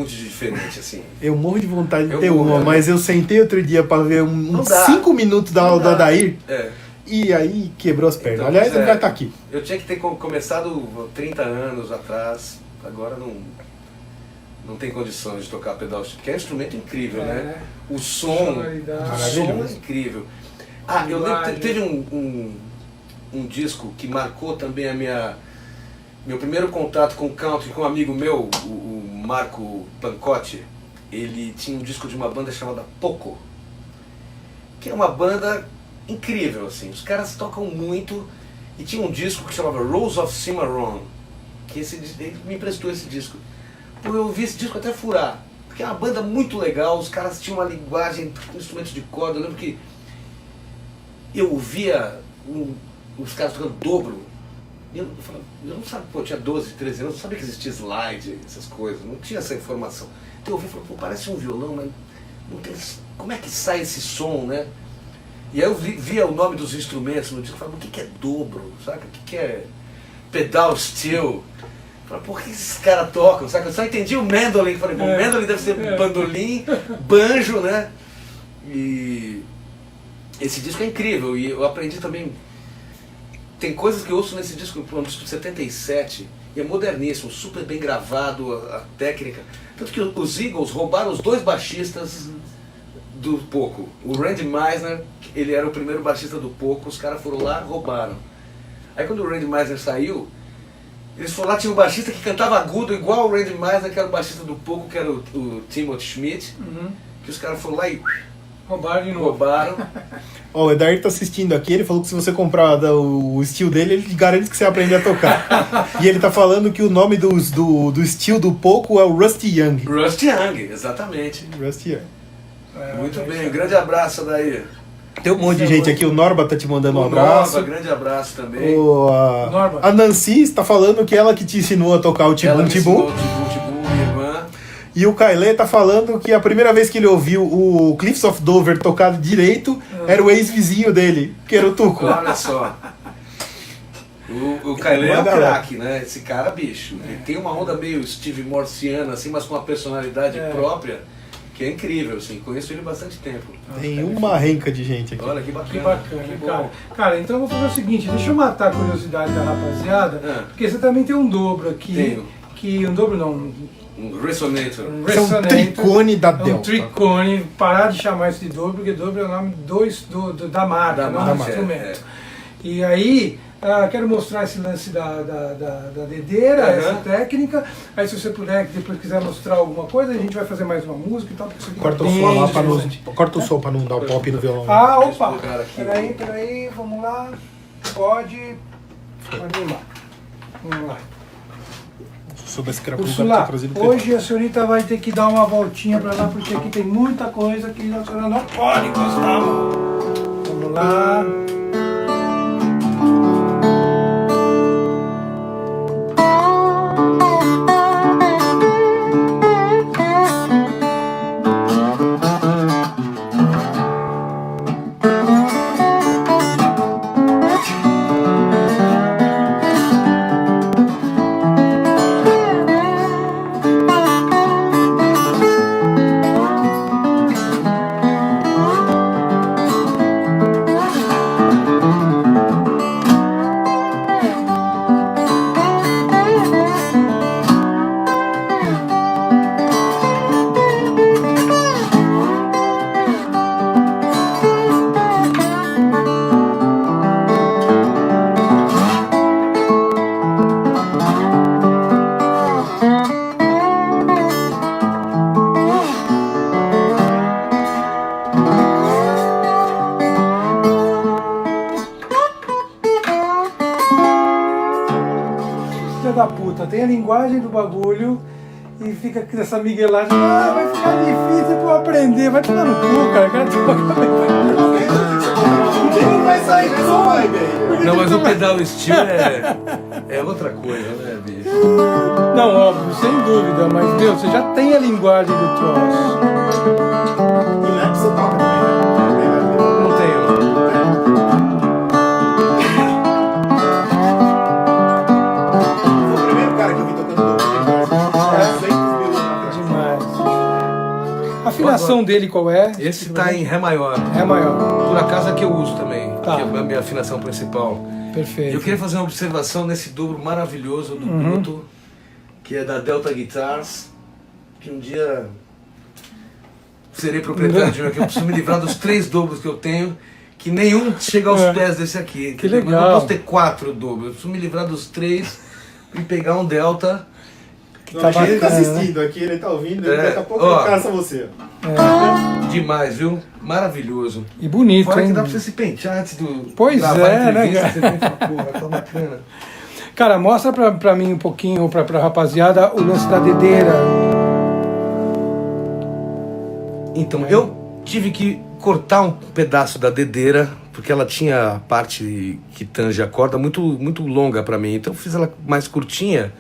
diferente, assim. Eu morro de vontade de Eu ter morro, uma, né? mas eu sentei outro dia pra ver Não uns dá. 5 minutos da aula do Adair É. e aí quebrou as pernas. Então, Aliás, pois ele é. vai estar aqui. Eu tinha que ter começado 30 anos atrás, agora não tem condições de tocar pedal steel, porque é um instrumento incrível, né? O som Sonoridade. é incrível. Ah, eu lembro, Imagem. teve um disco que marcou também meu primeiro contato com o country, com um amigo meu, o Marco Pancotti. Ele tinha um disco de uma banda chamada Poco, que é uma banda incrível, assim. Os caras tocam muito, e tinha um disco que chamava Rose of Cimarron, que ele me emprestou esse disco. Pô, eu ouvi esse disco até furar, porque é uma banda muito legal, os caras tinham uma linguagem, instrumentos de corda. Eu lembro que eu ouvia os caras tocando dobro. Eu não sabia, pô, eu tinha 12, 13 anos, não sabia que existia slide, essas coisas, não tinha essa informação. Então eu ouvi e falei, pô, parece um violão, mas não tem, como é que sai esse som, né? E aí eu via o nome dos instrumentos no disco e falava, o que é dobro, saca? O que é pedal steel? Eu falei, por que esses caras tocam, saca? Eu só entendi o mandolin, falei, bom, mandolin deve ser bandolim, banjo, né? E esse disco é incrível, e eu aprendi também. Tem coisas que eu ouço nesse disco, um disco de 77, e é moderníssimo, super bem gravado, a técnica. Tanto que os Eagles roubaram os 2 baixistas do Poco. O Randy Meisner, ele era o primeiro baixista do Poco, os caras foram lá, roubaram. Aí quando o Randy Meisner saiu, eles foram lá, tinha um baixista que cantava agudo igual o Randy Meisner, que era o baixista do Poco, que era o Timothy Schmidt, que os caras foram lá e roubaram de novo. Roubaram. Ó, o Edair tá assistindo aqui, ele falou que se você comprar o estilo dele, ele garante que você aprende a tocar. E ele tá falando que o nome do estilo do Poco é o Rusty Young. Rusty Young, exatamente. Rusty Young. Muito bem, um grande abraço daí. Tem um monte de gente aqui, o Norba tá te mandando um abraço. Norba, grande abraço também. A Nancy está falando que ela que te ensinou a tocar o Tibum Tibum. Minha irmã. E o Kailê tá falando que a primeira vez que ele ouviu o Cliffs of Dover tocado direito era o ex-vizinho dele, que era o Tuco. Olha só. O Kailê é um craque, né? Esse cara, bicho. Ele tem uma onda meio Steve Morsiana, assim, mas com uma personalidade própria, que é incrível, assim. Conheço ele há bastante tempo. Tem uma renca de gente aqui. Olha que bacana. Que bacana, cara. Cara, então eu vou fazer o seguinte, deixa eu matar a curiosidade da rapaziada, porque você também tem um dobro aqui. Tenho. Que um dobro não. Um Resonator. Isso é um tricone da É Delta. um tricone, parar de chamar isso de dobro, porque dobro é o nome da marca, Da não marca, do instrumento. E aí, quero mostrar esse lance da dedeira, essa técnica. Aí se você puder, depois quiser mostrar alguma coisa, a gente vai fazer mais uma música e tal. Porque isso aqui Corta é o bem som lá interessante. corta o som pra não dar o pop no violão. Ah, Deixa eu opa! colocar aqui. Peraí, vamos lá. Pode ir lá. Vamos lá. Sobre esse crapulo Ursula, hoje a senhorita vai ter que dar uma voltinha pra lá, porque aqui tem muita coisa que a senhora não pode encostar. Vamos lá. Da puta, tem a linguagem do bagulho e fica com essa miguelagem, vai ficar difícil pra eu aprender, vai tomar no cu, cara, Não vai sair dessa vibe aí. Não, mas o pedal steel é outra coisa, né, bicho? Não, óbvio, sem dúvida, mas meu, você já tem a linguagem do troço. E lap você toca também, né? Não tenho. Foi o primeiro cara que eu vi tocando Demais. A afinação dele qual é? Esse tá em Ré maior. Ré maior. Por acaso é que eu uso também, Tá. que é a minha afinação principal. Perfeito. Eu queria fazer uma observação nesse dobro maravilhoso do Bruto, que é da Delta Guitars, que um dia serei proprietário de um aqui. Eu preciso me livrar dos 3 dobros que eu tenho, que nenhum chega aos pés desse aqui. Que entendeu? legal. Eu não posso ter 4 dobros, eu preciso me livrar dos 3 e pegar um Delta. Tá bacana, ele tá assistindo aqui, ele tá ouvindo, daqui a pouco ó. ele caça você. Demais, viu? Maravilhoso. E bonito, Fora hein? que dá pra você se pentear antes do Pois gravar é, a entrevista, né, você pensa, porra, tá bacana. Cara, mostra pra mim um pouquinho, pra rapaziada, o lance da dedeira. Então, eu tive que cortar um pedaço da dedeira, porque ela tinha a parte que tange a corda muito, muito longa pra mim. Então eu fiz ela mais curtinha.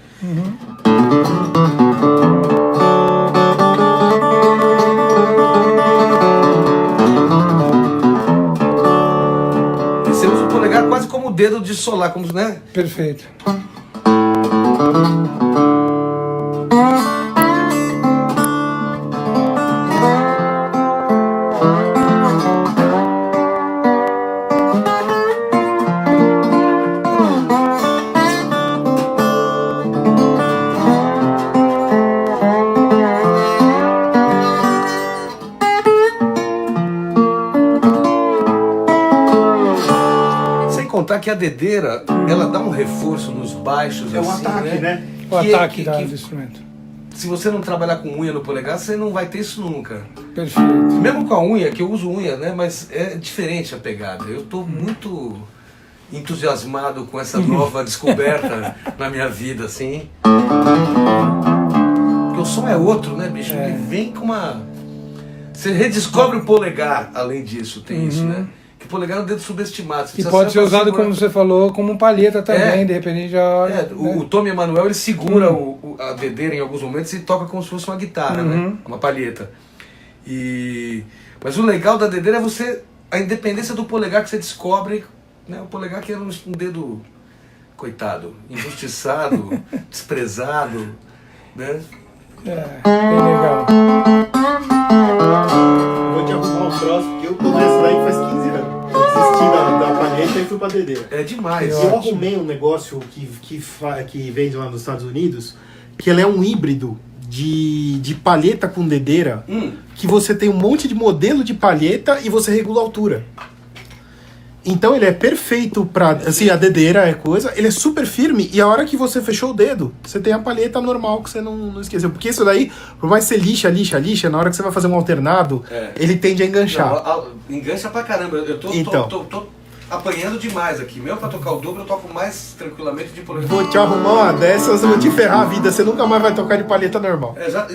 E você usa o polegar quase como o dedo de solar, como, né? Perfeito. que a dedeira, ela dá um reforço nos baixos, É um assim, ataque, né? O Que- ataque que- do que- instrumento. Se você não trabalhar com unha no polegar, você não vai ter isso nunca. Perfeito. Mesmo com a unha, que eu uso unha, né? Mas é diferente a pegada. Eu tô muito entusiasmado com essa nova descoberta na minha vida, assim. Porque o som é outro, né, bicho? Ele vem com uma... Você redescobre o polegar, além disso, tem isso, né? Que o polegar é um dedo subestimado. Você E precisa pode ser saber usado, segurar. como você falou, como palheta também, de repente já... É, o Tommy Emmanuel, ele segura a dedeira em alguns momentos e toca como se fosse uma guitarra, né? Uma palheta. Mas o legal da dedeira é a independência do polegar que você descobre, né? O polegar que era um dedo, coitado, injustiçado, desprezado, né? bem legal. Vou te arrumar um troço, porque eu tô nessa daí faz 15 anos. Eu desisti da palheta e fui pra dedeira. É demais. Eu arrumei um negócio que vende lá nos Estados Unidos, que ele é um híbrido de palheta com dedeira, que você tem um monte de modelo de palheta e você regula a altura. Então ele é perfeito pra... Assim, a dedeira é coisa, ele é super firme e a hora que você fechou o dedo, você tem a palheta normal que você não esqueceu. Porque isso daí, por mais que você lixa, na hora que você vai fazer um alternado, ele tende a enganchar. Não, engancha pra caramba. Eu tô apanhando demais aqui. Mesmo pra tocar o dobro, eu toco mais tranquilamente de polegar. Vou te arrumar uma dessas, eu vou te ferrar a vida. Você nunca mais vai tocar de palheta normal. Exato.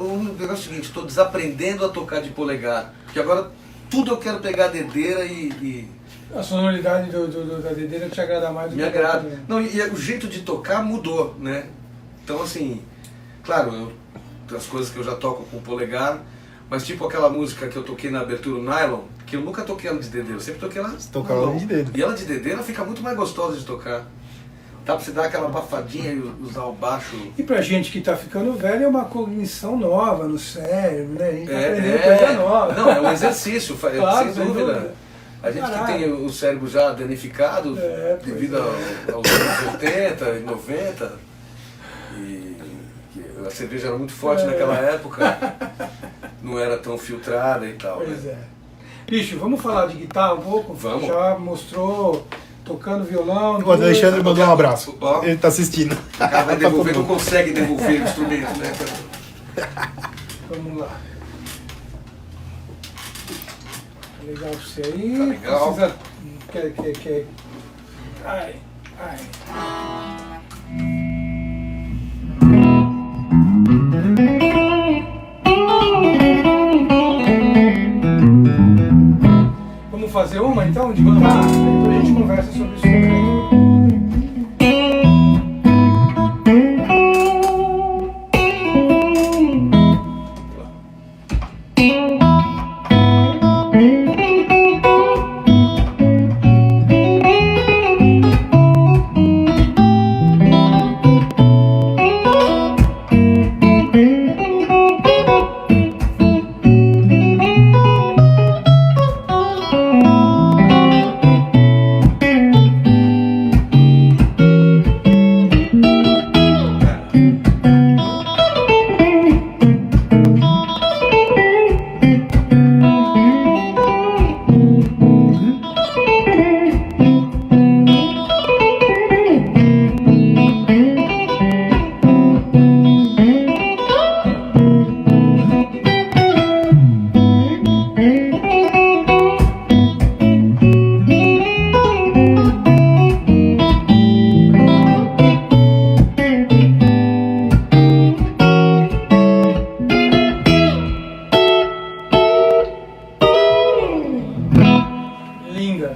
O negócio é o seguinte, estou desaprendendo a tocar de polegar. Porque agora tudo eu quero pegar a dedeira e A sonoridade da dedeira te agrada mais do me que agrada. Não, e o jeito de tocar mudou, né? Então assim, claro, as coisas que eu já toco com o polegar, mas tipo aquela música que eu toquei na abertura, o Nylon, que eu nunca toquei ela de dedeira, eu sempre toquei ela Tocar ela de dedo. E ela de dedeira fica muito mais gostosa de tocar. Dá pra você dar aquela abafadinha e usar o baixo. E pra gente que tá ficando velho é uma cognição nova no cérebro, né? A gente tá aprendendo coisa nova. Não, é um exercício, Claro, sem dúvida. A gente que Caralho. tem o cérebro já danificado devido aos anos 80 e 90, e a cerveja era muito forte naquela época, não era tão filtrada e tal. Pois né? é. Bicho, vamos falar de guitarra um pouco? Vamos. Já mostrou tocando violão. O Alexandre mandou um abraço. Ó. Ele tá assistindo. O cara vai devolver, não consegue devolver o instrumento, né? Vamos lá. Tá legal pra você aí. Tá legal. Precisa... Quer... Ai. Vamos fazer uma então de guitarra? Depois a gente conversa sobre isso também.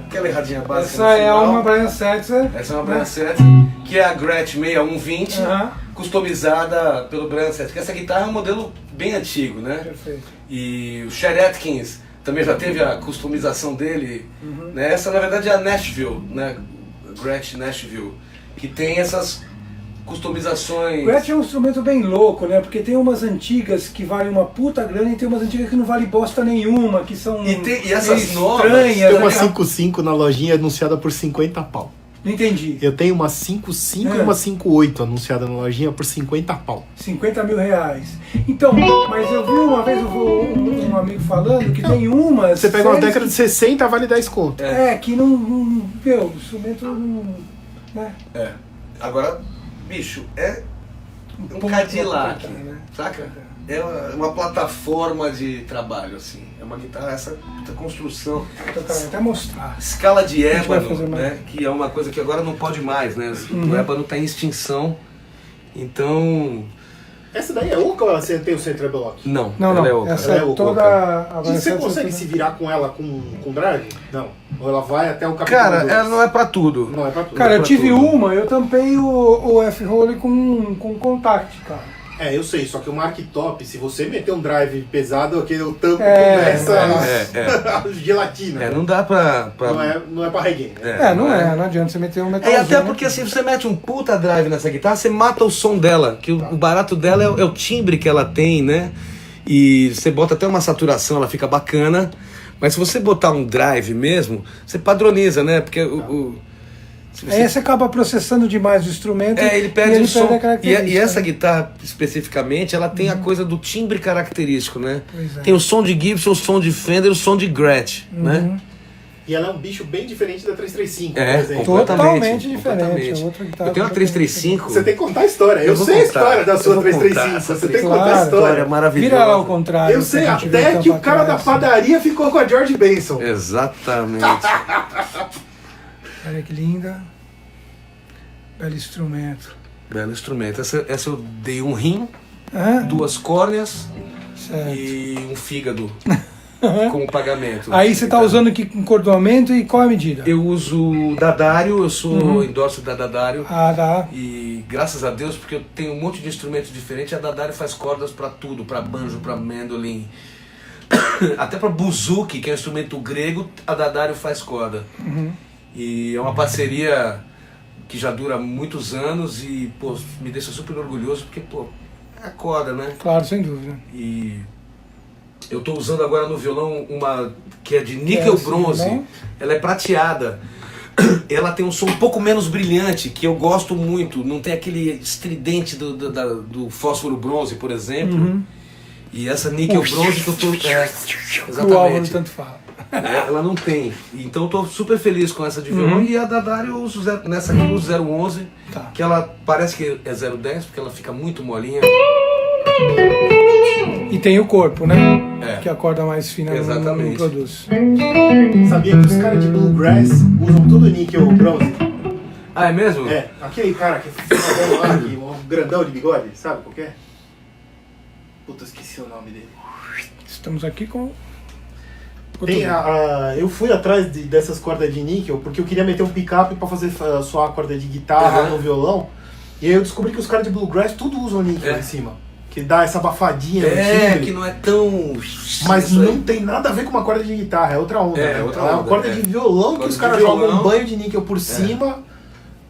Aquela erradinha básica. Essa no é final. uma Brian Setzer. Essa é uma Brian Setzer, que é a Gretsch 6120, customizada pelo Brian Setzer. Porque essa guitarra é um modelo bem antigo, né? Perfeito. E o Chet Atkins também já teve a customização dele. Né? Essa, na verdade, é a Nashville, né? Gretsch Nashville, que tem essas customizações. O Gretsch é um instrumento bem louco, né? Porque tem umas antigas que valem uma puta grana e tem umas antigas que não valem bosta nenhuma, que são E essas meio novas, estranhas, Tem uma né? 5.5 na lojinha anunciada por 50 pau. Não entendi. Eu tenho uma 5.5 e uma 5.8 anunciada na lojinha por 50 pau. 50 mil reais. Então, mas eu vi uma vez um amigo falando que tem umas... Você pega uma década de 60, vale 10 conto. Que não meu, o instrumento não... Né? Agora, bicho, é um ponto Cadillac, pra tocar, né? saca? É uma plataforma de trabalho, assim. É uma guitarra, essa puta construção. Eu quero até mostrar. Escala de A gente vai ébano, fazer mais. né? Que é uma coisa que agora não pode mais, né? O ébano está em extinção. Então... Essa daí é oca ou você tem o Centro Block? Não, Não, ela é não. oca. Essa Ela é é oca. toda... a E você variação consegue é se virar com ela com drive? Não. Ou ela vai até o capítulo Cara, 2? ela não é pra tudo. Não é pra tudo. Cara, eu pra tive tudo. uma, eu tampei o F-Roll com contact, cara. Eu sei, só que o Mark Top, se você meter um drive pesado, aquele o tampo começa a gelatina. Não dá pra... Não é pra reggae. Não adianta você meter um metalzinho. Até porque se você mete um puta drive nessa guitarra, você mata o som dela, que o barato dela é o timbre que ela tem, né? E você bota até uma saturação, ela fica bacana. Mas se você botar um drive mesmo, você padroniza, né? Porque Aí você acaba processando demais o instrumento ele perde e o som. a característica. E essa guitarra, especificamente, ela tem a coisa do timbre característico, né? Pois é. Tem o som de Gibson, o som de Fender, o som de Gretsch, né? E ela é um bicho bem diferente da 335, por É, exemplo. Totalmente diferente. completamente. É outra guitarra Eu tenho uma 335. Você tem que contar a história. Eu vou sei a contar. história da Eu sua vou contar 335. essa Você tem que Claro. contar a história. maravilhosa. Vira lá ao contrário. Eu sei, pra gente ver até que tampa o cara da atrás. padaria ficou com a George Benson. Exatamente. Olha que linda. Belo instrumento. Belo instrumento. Essa eu dei um rim, Hã? 2 córneas Certo. e um fígado como pagamento. Aí você tá usando que encordoamento e qual é a medida? Eu uso Dadário, eu sou endorso da Dadário. Ah, tá. E graças a Deus, porque eu tenho um monte de instrumentos diferentes, a Dadário faz cordas pra tudo, pra banjo, pra mandolin, até pra buzuki, que é um instrumento grego, a Dadário faz corda. E é uma parceria que já dura muitos anos e, pô, me deixa super orgulhoso, porque, pô, é a corda, né? Claro, sem dúvida. E eu tô usando agora no violão uma que é de níquel esse bronze, violão? ela é prateada. Ela tem um som um pouco menos brilhante, que eu gosto muito. Não tem aquele estridente do fósforo bronze, por exemplo. E essa níquel bronze que eu tô... Que o Álvaro exatamente. tanto fala. Ela não tem. Então eu tô super feliz com essa de violão. E a Dadário eu uso nessa aqui, eu uso 011, Tá. que ela parece que é 010, porque ela fica muito molinha. E tem o corpo, né? Que a corda mais fina Exatamente. não produz. Sabia que os caras de bluegrass usam tudo níquel bronze? Ah, é mesmo? É, aquele cara que fica lá, um grandão de bigode, sabe qual que é? Puta, esqueci o nome dele. Estamos aqui com... Tem eu fui atrás dessas cordas de níquel porque eu queria meter um picape pra fazer soar a corda de guitarra no violão. E aí eu descobri que os caras de bluegrass tudo usam níquel em cima. Que dá essa abafadinha no timbre. Que não é tão... Mas não tem nada a ver com uma corda de guitarra, é outra onda. É, né? outra É uma onda, corda de violão que Corda os de caras violão. jogam um banho de níquel por cima,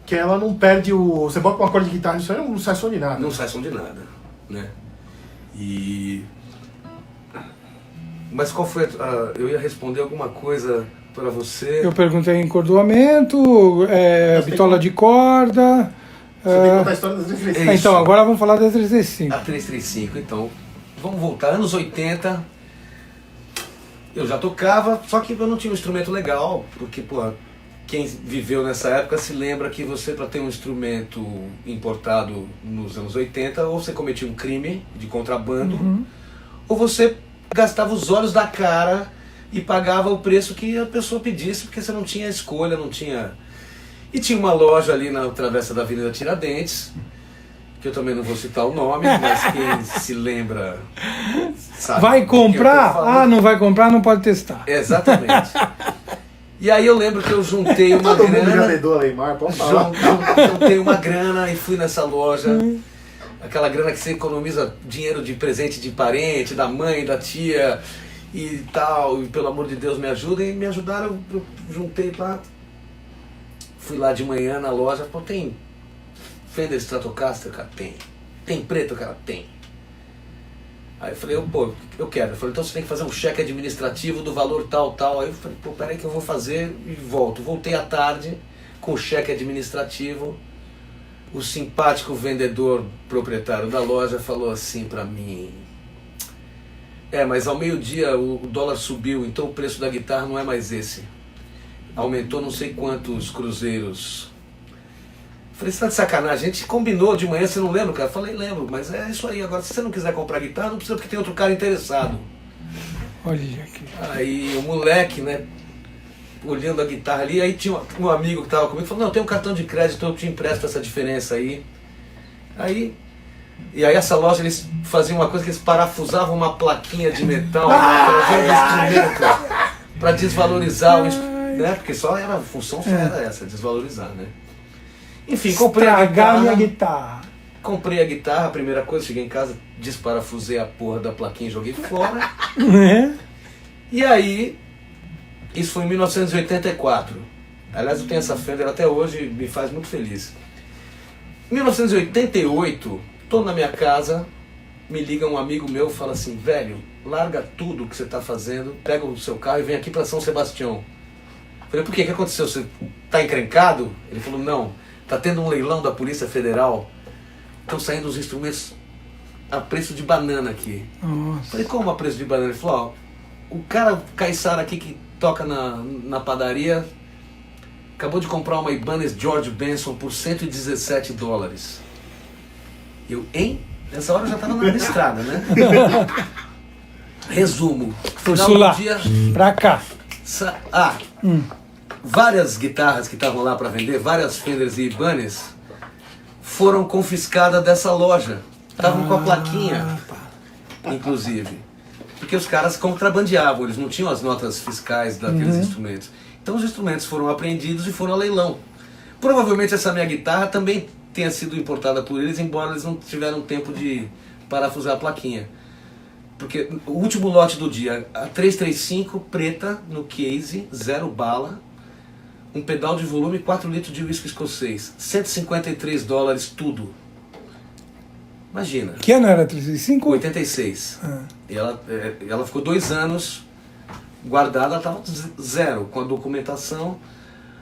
que ela não perde o... Você bota uma corda de guitarra nisso aí, não sai som de nada. Não sai som de nada, né? E... Mas qual foi eu ia responder alguma coisa pra você. Eu perguntei encordoamento, bitola de corda... Você tem que contar a história das 335. Então, agora vamos falar da 335. A 335, então. Vamos voltar, anos 80. Eu já tocava, só que eu não tinha um instrumento legal, porque, pô, quem viveu nessa época se lembra que você, para ter um instrumento importado nos anos 80, ou você cometia um crime de contrabando, ou você gastava os olhos da cara e pagava o preço que a pessoa pedisse, porque você não tinha escolha, não tinha... E tinha uma loja ali na travessa da Avenida Tiradentes, que eu também não vou citar o nome, mas quem se lembra sabe. Vai do que eu tô comprar? falando. Ah, não vai comprar, não pode testar. Exatamente. E aí eu lembro que eu juntei uma Todo mundo já grana, ledou a Leymar, pode falar. juntei uma grana e fui nessa loja. Aquela grana que você economiza dinheiro de presente de parente, da mãe, da tia e tal, e pelo amor de Deus me ajudem. E me ajudaram, eu juntei lá. Fui lá de manhã na loja, pô, tem Fender Stratocaster, cara? Tem. Tem preto, cara? Tem. Aí eu falei, pô, eu quero. Eu falei, então você tem que fazer um cheque administrativo do valor tal, tal. Aí eu falei, pô, peraí que eu vou fazer e volto. Voltei à tarde, com cheque administrativo. O simpático vendedor proprietário da loja falou assim pra mim: mas ao meio-dia o dólar subiu, então o preço da guitarra não é mais esse. Aumentou não sei quantos cruzeiros. Falei, você tá de sacanagem, a gente combinou de manhã, você não lembra, cara? Falei, lembro, mas é isso aí, agora se você não quiser comprar guitarra, não precisa porque tem outro cara interessado. Olha aqui. Aí o moleque, né, olhando a guitarra ali, aí tinha um amigo que tava comigo, falou, não, tem um cartão de crédito, eu te empresto essa diferença aí. E aí essa loja, eles faziam uma coisa que eles parafusavam uma plaquinha de metal para desvalorizar o instrumento, né, porque a função só era essa, desvalorizar, né. Enfim, comprei minha guitarra. Comprei a guitarra, a primeira coisa, cheguei em casa, desparafusei a porra da plaquinha e joguei fora. E aí, isso foi em 1984. Aliás, eu tenho essa Fender até hoje, me faz muito feliz. Em 1988, tô na minha casa, me liga um amigo meu e fala assim, velho, larga tudo o que você tá fazendo, pega o seu carro e vem aqui para São Sebastião. Falei, por quê? O que aconteceu? Você tá encrencado? Ele falou, não, tá tendo um leilão da Polícia Federal, estão saindo os instrumentos a preço de banana aqui. Nossa. Falei, como a preço de banana? Ele falou, ó, o cara caiçara aqui que toca na padaria acabou de comprar uma Ibanez George Benson por $117. Eu, hein? Nessa hora eu já estava na estrada, né? Resumo. Final do dia, pra cá. Várias guitarras que estavam lá para vender, várias Fenders e Ibanez, foram confiscadas dessa loja. Estavam com a plaquinha, inclusive. Porque os caras contrabandeavam, eles não tinham as notas fiscais daqueles instrumentos. Então os instrumentos foram apreendidos e foram a leilão. Provavelmente essa minha guitarra também tenha sido importada por eles, embora eles não tiveram tempo de parafusar a plaquinha. Porque o último lote do dia, a 335 preta no case, 0 bala, um pedal de volume, 4 litros de whisky escocês, $153 tudo. Imagina. Que ano era 365? 86. E ela ficou 2 anos guardada, ela estava 0 com a documentação.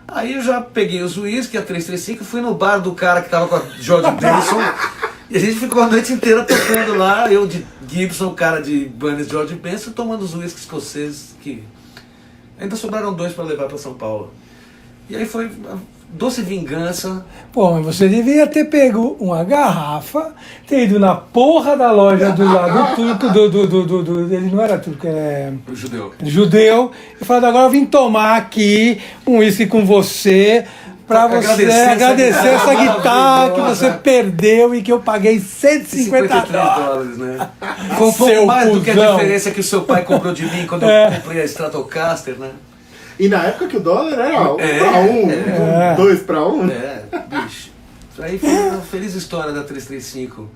Aí eu já peguei os whisky, a 335, fui no bar do cara que estava com a George Benson e a gente ficou a noite inteira tocando lá, eu de Gibson, o cara de Ibanez George Benson, tomando os whisky escoceses que ainda sobraram 2 para levar para São Paulo. E aí foi doce vingança. Pô, mas você devia ter pego uma garrafa, ter ido na porra da loja do lado turco, ele não era turco, é... Judeu, e falado, agora eu vim tomar aqui um uísque com você, pra você agradecer essa guitarra que você perdeu e que eu paguei $153, né? Com mais do que a diferença que o seu pai comprou de mim quando eu comprei a Stratocaster, né? E na época que o dólar era 1 para 1, 2 para 1. Bicho. Isso aí foi uma feliz história da 335.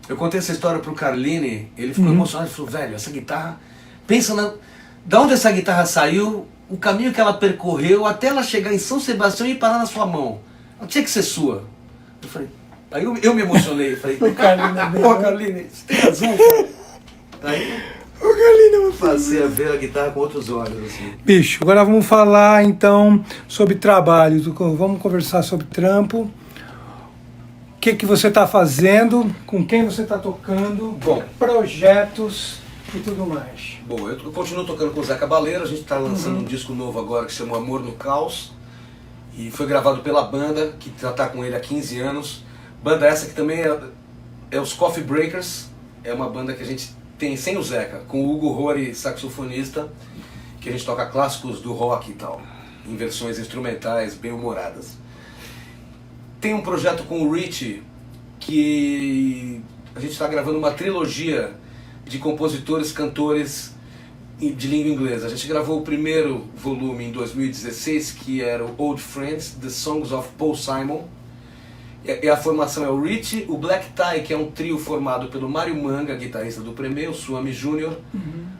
Eu contei essa história pro Carlini, ele ficou emocionado, ele falou, velho, essa guitarra, pensa da onde essa guitarra saiu, o caminho que ela percorreu até ela chegar em São Sebastião e parar na sua mão. Ela tinha que ser sua. Eu falei, aí eu me emocionei, falei, Carlini, você tem razão, cara. Aí eu passei a ver a guitarra com outros olhos. Assim. Bicho, agora vamos falar então sobre trabalho, vamos conversar sobre trampo. O que você está fazendo, com quem você está tocando, projetos e tudo mais. Bom, eu continuo tocando com o Zé Cabaleiro, a gente está lançando um disco novo agora que se chama Amor no Caos. E foi gravado pela banda, que já está com ele há 15 anos. Banda essa que também é os Coffee Breakers, é uma banda que a gente tem sem o Zeca, com o Hugo Rory, saxofonista, que a gente toca clássicos do rock e tal, em versões instrumentais bem humoradas. Tem um projeto com o Richie, que a gente está gravando uma trilogia de compositores, cantores de língua inglesa. A gente gravou o primeiro volume em 2016, que era o Old Friends, The Songs of Paul Simon. E a formação é o Richie, o Black Tie, que é um trio formado pelo Mário Manga, guitarrista do Premê, o Suami Júnior,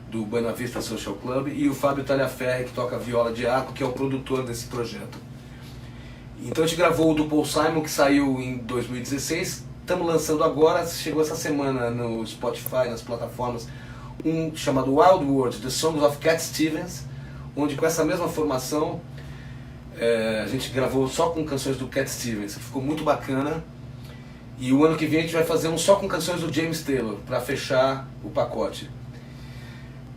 do Buena Vista Social Club, e o Fábio Talhaferri, que toca viola de arco, que é o produtor desse projeto. Então a gente gravou o do Paul Simon, que saiu em 2016, estamos lançando agora, chegou essa semana no Spotify, nas plataformas, um chamado Wild World, The Songs of Cat Stevens, onde com essa mesma formação A gente gravou só com canções do Cat Stevens, que ficou muito bacana. E o ano que vem a gente vai fazer um só com canções do James Taylor, para fechar o pacote.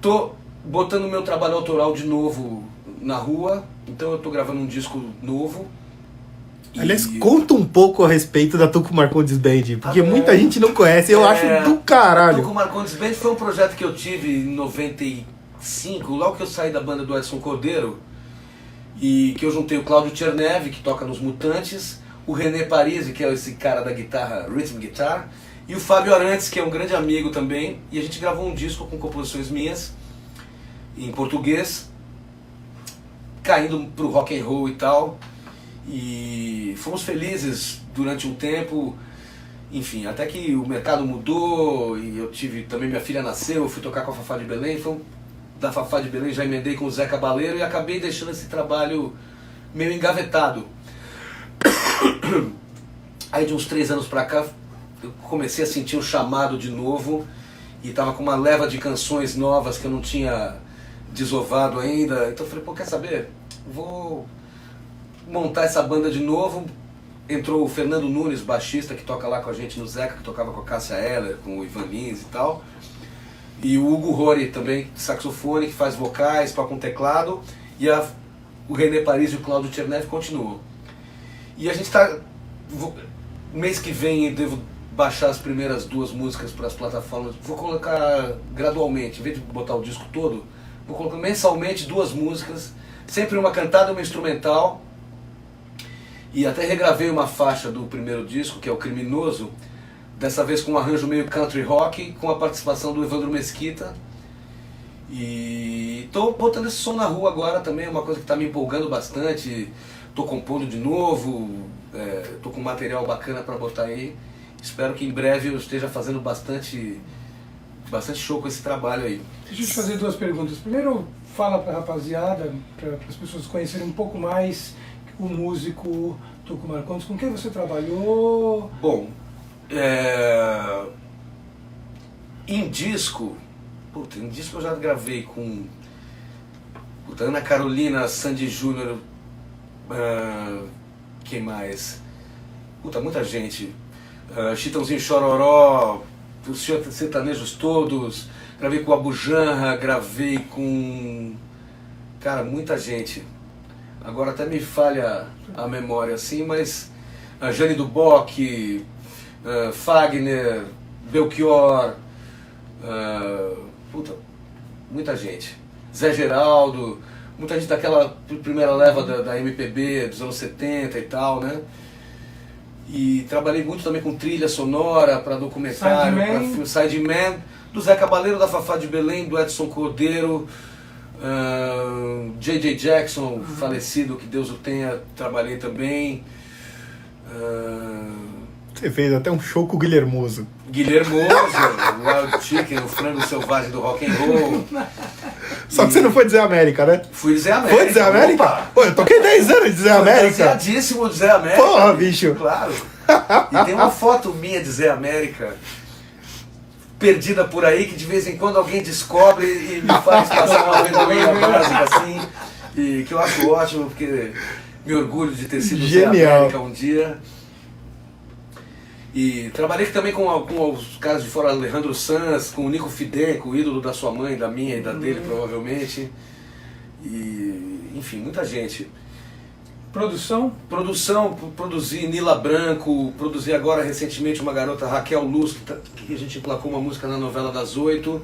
Tô botando meu trabalho autoral de novo na rua, então eu tô gravando um disco novo. Aliás, conta um pouco a respeito da Tuco Marcondes Band, porque muita gente não conhece, eu acho do caralho. A Tuco Marcondes Band foi um projeto que eu tive em 95, logo que eu saí da banda do Edson Cordeiro, e que eu juntei o Cláudio Chernev, que toca nos Mutantes, o René Parisi, que é esse cara da guitarra, rhythm guitar, e o Fábio Arantes, que é um grande amigo também, e a gente gravou um disco com composições minhas, em português, caindo pro rock and roll e tal, e fomos felizes durante um tempo, enfim, até que o mercado mudou, e eu tive, também minha filha nasceu, eu fui tocar com a Fafá de Belém, então da Fafá de Belém já emendei com o Zé Cabaleiro e acabei deixando esse trabalho meio engavetado. Aí de uns 3 anos pra cá eu comecei a sentir um chamado de novo e tava com uma leva de canções novas que eu não tinha desovado ainda, então eu falei, pô, quer saber? Vou montar essa banda de novo. Entrou o Fernando Nunes, baixista, que toca lá com a gente no Zeca, que tocava com a Cássia Eller, com o Ivan Lins e tal, e o Hugo Rory também, saxofone, que faz vocais, toca um teclado, e o René Paris e o Cláudio Chernev continuam. E a gente tá... Mês que vem eu devo baixar as primeiras 2 músicas para as plataformas. Vou colocar gradualmente, em vez de botar o disco todo, vou colocar mensalmente 2 músicas, sempre uma cantada e uma instrumental. E até regravei uma faixa do primeiro disco, que é o Criminoso, dessa vez com um arranjo meio country rock, com a participação do Evandro Mesquita. E tô botando esse som na rua agora também, é uma coisa que tá me empolgando bastante. Tô compondo de novo, tô com material bacana para botar aí. Espero que em breve eu esteja fazendo bastante show com esse trabalho aí. Deixa eu te fazer 2 perguntas. Primeiro, fala pra rapaziada, para as pessoas conhecerem um pouco mais o músico Tuco Marcondes, com quem você trabalhou? Bom, em disco eu já gravei com Ana Carolina, Sandy Júnior, quem mais? Muita gente. Chitãozinho Chororó, os sertanejos todos, gravei com o Abu Janra, gravei com... Cara, muita gente. Agora até me falha a memória assim, mas a Jane do Bock, Fagner, Belchior, muita gente. Zé Geraldo, muita gente daquela primeira leva da MPB dos anos 70 e tal, né? E trabalhei muito também com trilha sonora para documentário, para filme Sideman, do Zé Cabaleiro, da Fafá de Belém, do Edson Cordeiro, J.J. Jackson, falecido, que Deus o tenha, trabalhei também. Você fez até um show com o Guilhermoso. Guilhermoso, o Wild Chicken, o frango selvagem do rock and roll. Só que você não foi dizer América, né? Fui dizer América. Foi dizer América? Opa. Pô, eu toquei 10 anos de dizer América. Baseadíssimo dizer América. Porra, bicho. Claro. E tem uma foto minha de Zé América perdida por aí, que de vez em quando alguém descobre e me faz passar uma vergonha básica assim, e que eu acho ótimo, porque me orgulho de ter sido Zé América um dia. E trabalhei também com os caras de fora, Alejandro Sanz, com o Nico Fidenco, o ídolo da sua mãe, da minha e da dele provavelmente. E, enfim, muita gente. Produção, produzi Nila Branco, produzi agora recentemente uma garota, Raquel Luz, que a gente emplacou uma música na novela das 8,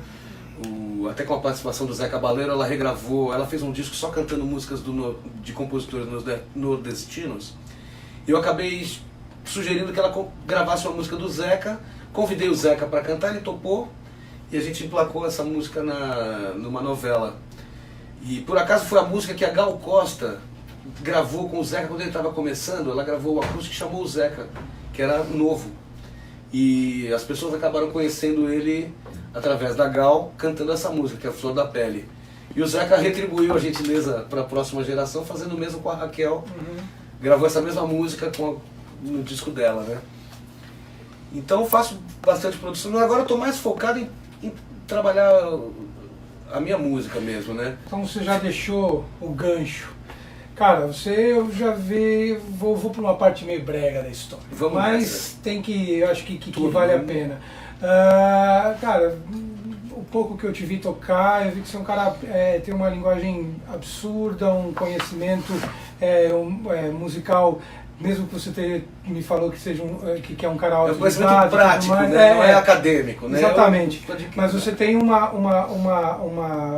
até com a participação do Zé Cabaleiro. Ela regravou, ela fez um disco só cantando músicas de compositores nordestinos. E eu acabei sugerindo que ela gravasse uma música do Zeca, convidei o Zeca para cantar, ele topou, e a gente emplacou essa música numa novela. E por acaso foi a música que a Gal Costa gravou com o Zeca quando ele estava começando. Ela gravou o acústico que chamou o Zeca, que era novo. E as pessoas acabaram conhecendo ele através da Gal, cantando essa música, que é a Flor da Pele. E o Zeca retribuiu a gentileza para a próxima geração, fazendo o mesmo com a Raquel. Gravou essa mesma música no disco dela, né? Então eu faço bastante produção. Agora eu estou mais focado em trabalhar a minha música mesmo, né? Então você já deixou o gancho. Cara, eu já vi, vou para uma parte meio brega da história, Vamos mas nessa. tem que, eu acho que Tudo, vale a né? pena. Cara, o pouco que eu te vi tocar, eu vi que você é um cara, tem uma linguagem absurda, um conhecimento musical, mesmo que você me falou que seja que é um cara É um conhecimento autodidata, tudo prático, mais. né? Não é acadêmico, né? Exatamente. Eu- Mas você tem uma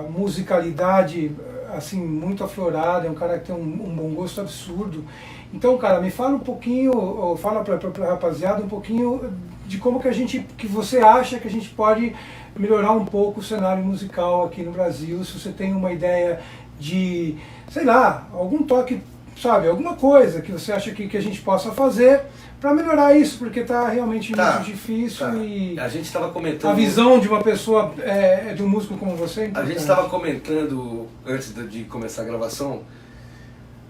musicalidade assim muito aflorada, é um cara que tem um bom gosto absurdo. Então, cara, me fala um pouquinho, ou fala pra rapaziada um pouquinho de como que você acha que a gente pode melhorar um pouco o cenário musical aqui no Brasil, se você tem uma ideia de, sei lá, algum toque, sabe, alguma coisa que você acha que a gente possa fazer para melhorar isso, porque tá realmente muito difícil e A gente estava comentando... a visão de uma pessoa, de um músico como você é A importante. gente estava comentando, antes de começar a gravação,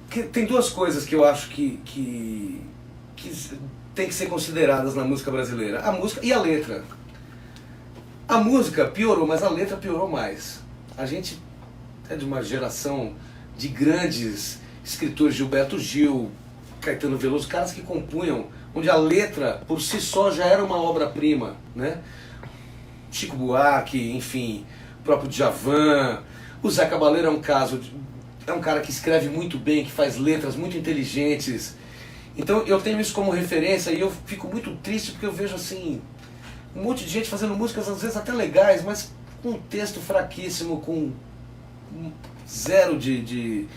que tem duas coisas que eu acho que tem que ser consideradas na música brasileira. A música e a letra. A música piorou, mas a letra piorou mais. A gente é de uma geração de grandes escritores, Gilberto Gil, Caetano Veloso, caras que compunham, onde a letra por si só já era uma obra-prima, né? Chico Buarque, enfim, o próprio Djavan. O Zé Cabaleiro é um caso, é um cara que escreve muito bem, que faz letras muito inteligentes. Então eu tenho isso como referência e eu fico muito triste porque eu vejo assim um monte de gente fazendo músicas às vezes até legais, mas com um texto fraquíssimo, com zero de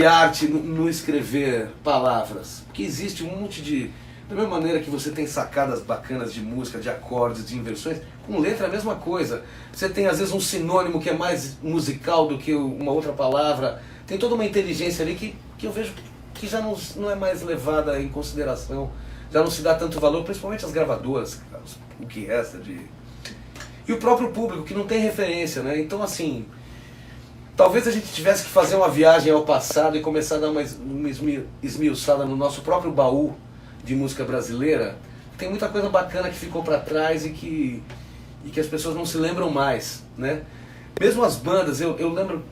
arte no escrever palavras. Porque existe um monte de... Da mesma maneira que você tem sacadas bacanas de música, de acordes, de inversões, com letra é a mesma coisa. Você tem às vezes um sinônimo que é mais musical do que uma outra palavra. Tem toda uma inteligência ali que eu vejo que já não é mais levada em consideração. Já não se dá tanto valor, principalmente as gravadoras, o que resta de... E o próprio público, que não tem referência, né? Então assim... Talvez a gente tivesse que fazer uma viagem ao passado e começar a dar uma esmiuçada no nosso próprio baú de música brasileira. Tem muita coisa bacana que ficou para trás e que as pessoas não se lembram mais, né? Mesmo as bandas, eu lembro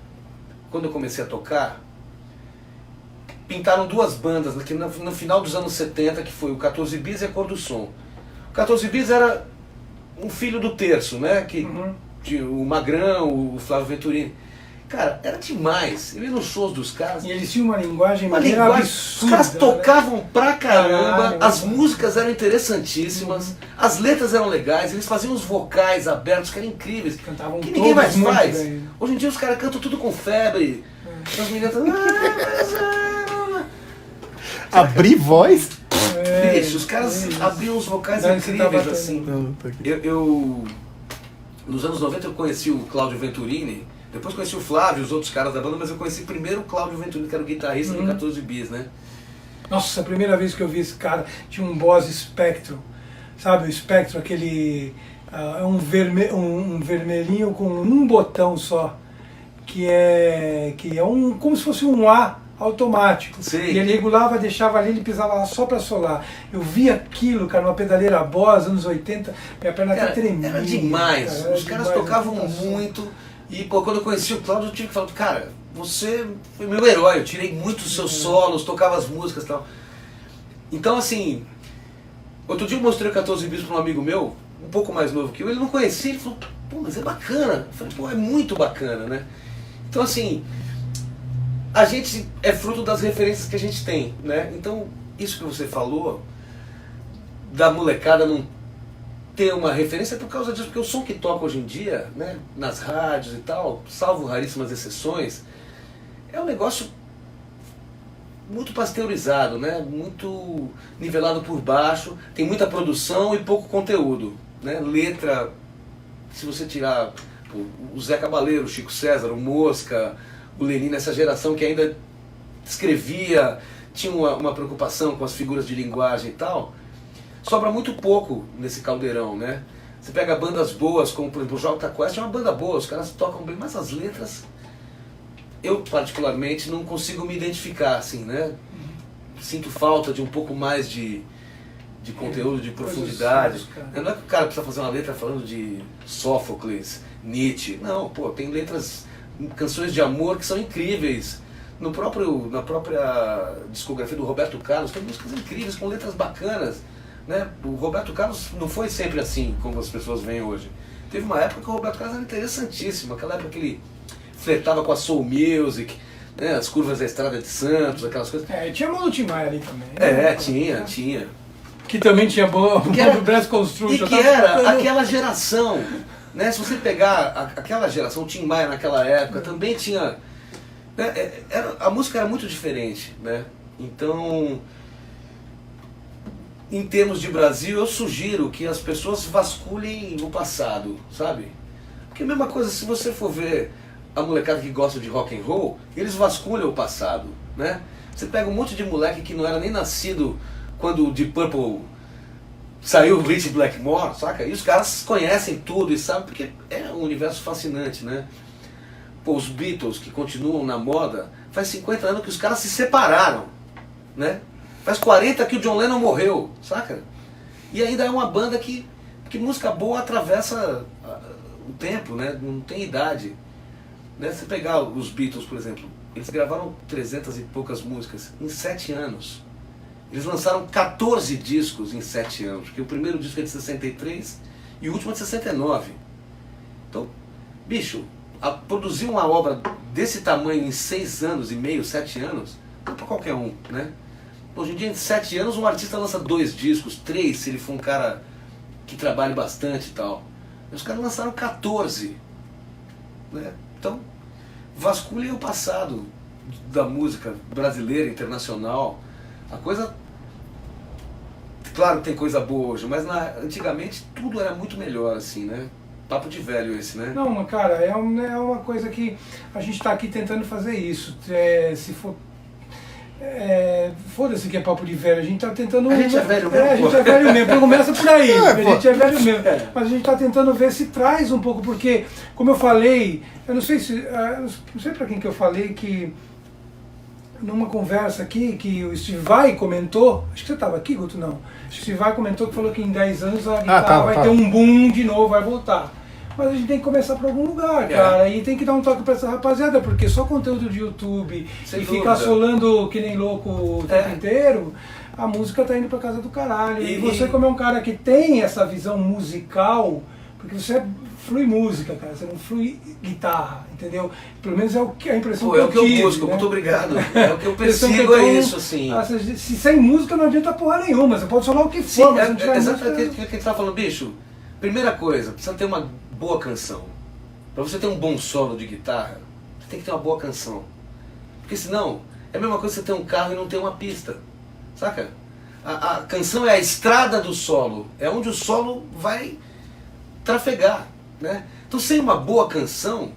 quando eu comecei a tocar, pintaram duas bandas aqui no final dos anos 70, que foi o 14 Bis e a Cor do Som. O 14 Bis era um filho do Terço, né? Que tinha o Magrão, o Flávio Venturini. Cara, era demais. Eu ia nos shows dos caras. E eles tinham uma linguagem Os absurda. caras tocavam pra caramba, Caralho, as músicas eram interessantíssimas, as letras eram legais, eles faziam os vocais abertos que eram incríveis, Cantavam que ninguém mais todos muito faz. bem. Hoje em dia os caras cantam tudo com febre. As meninas Abrir voz? Bicho, os caras abriam os vocais Deve ser incríveis tava assim. Não, tá aqui. Eu nos anos 90 eu conheci o Cláudio Venturini, depois conheci o Flávio e os outros caras da banda, mas eu conheci primeiro o Cláudio Venturini, que era o guitarrista do 14 Bis, né? Nossa, a primeira vez que eu vi esse cara, tinha um Boss Spectrum, sabe? O Spectrum, aquele... é um vermelhinho com um botão só, que é como se fosse um A automático. Sim. E ele regulava, deixava ali, ele pisava lá só pra solar. Eu vi aquilo, cara, numa pedaleira Boss, anos 80, minha perna Cara, até tremia. era demais, cara, era os caras demais, tocavam era som. muito. E pô, quando eu conheci o Cláudio, eu tive que falar, cara, você foi meu herói, eu tirei muito dos seus solos, tocava as músicas e tal. Então assim, outro dia eu mostrei o 14 Bis para um amigo meu, um pouco mais novo que eu, ele não conhecia, ele falou, pô, mas é bacana. Eu falei, pô, é muito bacana, né? Então assim, a gente é fruto das referências que a gente tem, né? Então, isso que você falou, da molecada não ter uma referência é por causa disso, porque o som que toca hoje em dia, né, nas rádios e tal, salvo raríssimas exceções, é um negócio muito pasteurizado, né, muito nivelado por baixo, tem muita produção e pouco conteúdo, né, letra, se você tirar pô, o Zé Cabaleiro, o Chico César, o Mosca, o Lenine, essa geração que ainda escrevia, tinha uma preocupação com as figuras de linguagem e tal, sobra muito pouco nesse caldeirão, né? Você pega bandas boas, como por exemplo o Jota Quest, é uma banda boa, os caras tocam bem, mas as letras, eu particularmente não consigo me identificar, assim, né? Sinto falta de um pouco mais de conteúdo, de profundidade. Não é que o cara precisa fazer uma letra falando de Sófocles, Nietzsche, não, pô, tem letras, canções de amor que são incríveis, na própria discografia do Roberto Carlos, tem músicas incríveis, com letras bacanas, né? O Roberto Carlos não foi sempre assim, como as pessoas veem hoje. Teve uma época que o Roberto Carlos era interessantíssimo, aquela época que ele flertava com a soul music, né? As curvas da Estrada de Santos, aquelas coisas. Tinha Mano Tim Maia ali também. Né? Tinha. Que também tinha boa Brass Construction. E que era aquela geração, né? Se você pegar aquela geração, o Tim Maia naquela época, também tinha... Né? A música era muito diferente, né? Então, em termos de Brasil, eu sugiro que as pessoas vasculhem o passado, sabe? Porque a mesma coisa, se você for ver a molecada que gosta de rock and roll, eles vasculham o passado, né? Você pega um monte de moleque que não era nem nascido quando o Deep Purple saiu o Rich Blackmore, saca? E os caras conhecem tudo e sabem, porque é um universo fascinante, né? Pô, os Beatles, que continuam na moda, faz 50 anos que os caras se separaram, né? Faz 40 que o John Lennon morreu, saca? E ainda é uma banda que música boa atravessa o tempo, né? Não tem idade. Né? Se pegar os Beatles, por exemplo, eles gravaram 300 e poucas músicas em 7 anos. Eles lançaram 14 discos em 7 anos, porque o primeiro disco é de 63 e o último é de 69. Então, bicho, produzir uma obra desse tamanho em 6 anos e meio, 7 anos, não é pra qualquer um, né? Hoje em dia, em 7 anos, um artista lança 2 discos, 3, se ele for um cara que trabalhe bastante e tal. E os caras lançaram 14. Né? Então, vasculhem o passado da música brasileira, internacional. A coisa... Claro que tem coisa boa hoje, mas antigamente tudo era muito melhor, assim, né? Papo de velho esse, né? Não, cara, é uma coisa que a gente está aqui tentando fazer isso. Se for... foda-se que é papo de velho, a gente tá tentando... A gente é velho mesmo. A gente é velho mesmo, começa por aí, a gente é velho mesmo. Mas a gente tá tentando ver se traz um pouco, porque, como eu falei, eu não sei pra quem que eu falei, que numa conversa aqui, que o Steve Vai comentou, acho que você tava aqui, Guto, não? O Steve Vai comentou que falou que em 10 anos a guitarra vai ter um boom de novo, vai voltar. Mas a gente tem que começar por algum lugar, cara, e tem que dar um toque pra essa rapaziada, porque só conteúdo de YouTube e ficar solando que nem louco o tempo inteiro, a música tá indo pra casa do caralho. E você, como é um cara que tem essa visão musical, porque você flui música, cara, você não flui guitarra, entendeu? Pelo menos é a impressão que eu tive. É o que eu busco, né? Muito obrigado. É o que eu persigo, é isso, assim. Se sem música não adianta porra nenhuma, você pode falar o que for, mas não tiver exatamente o que a gente tá falando, bicho. Primeira coisa, precisa ter uma boa canção. Para você ter um bom solo de guitarra, você tem que ter uma boa canção. Porque senão, é a mesma coisa que você ter um carro e não ter uma pista. Saca? A canção é a estrada do solo. É onde o solo vai trafegar, né? Então, sem uma boa canção,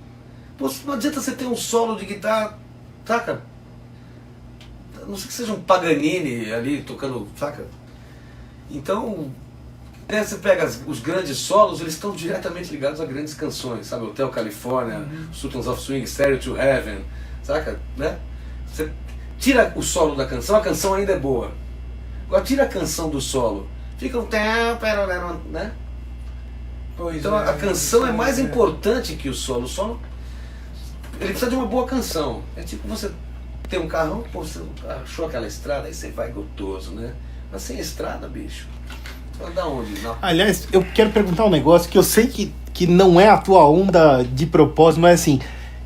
não adianta você ter um solo de guitarra, saca? A não sei que seja um Paganini ali tocando, saca? Então... Você pega os grandes solos, eles estão diretamente ligados a grandes canções, sabe? Hotel California, Sultans of Swing, Stereo to Heaven, saca? Né? Você tira o solo da canção, a canção ainda é boa. Agora tira a canção do solo, fica um... né? Então a canção é mais importante que o solo. O solo, ele precisa de uma boa canção. É tipo você ter um carrão, pô, você achou aquela estrada, aí você vai gostoso, né? Mas sem estrada, bicho... Da onde? Não. Aliás, eu quero perguntar um negócio que eu sei que não é a tua onda de propósito, mas assim,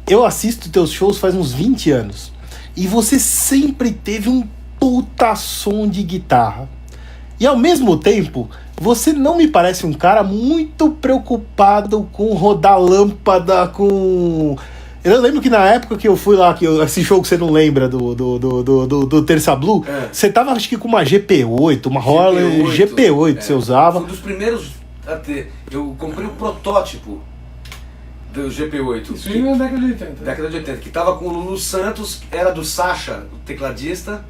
eu assisto teus shows faz uns 20 anos e você sempre teve um puta som de guitarra. E ao mesmo tempo, você não me parece um cara muito preocupado com rodar lâmpada, com... Eu lembro que na época que eu fui lá, esse show que você não lembra do Terça Blue, você tava acho que com uma GP8, uma Roller GP8 você usava. Foi um dos primeiros a ter. Eu comprei o protótipo do GP8. Isso aí na década de 80. Década de 80, que tava com o Lulu Santos, era do Sacha, o tecladista,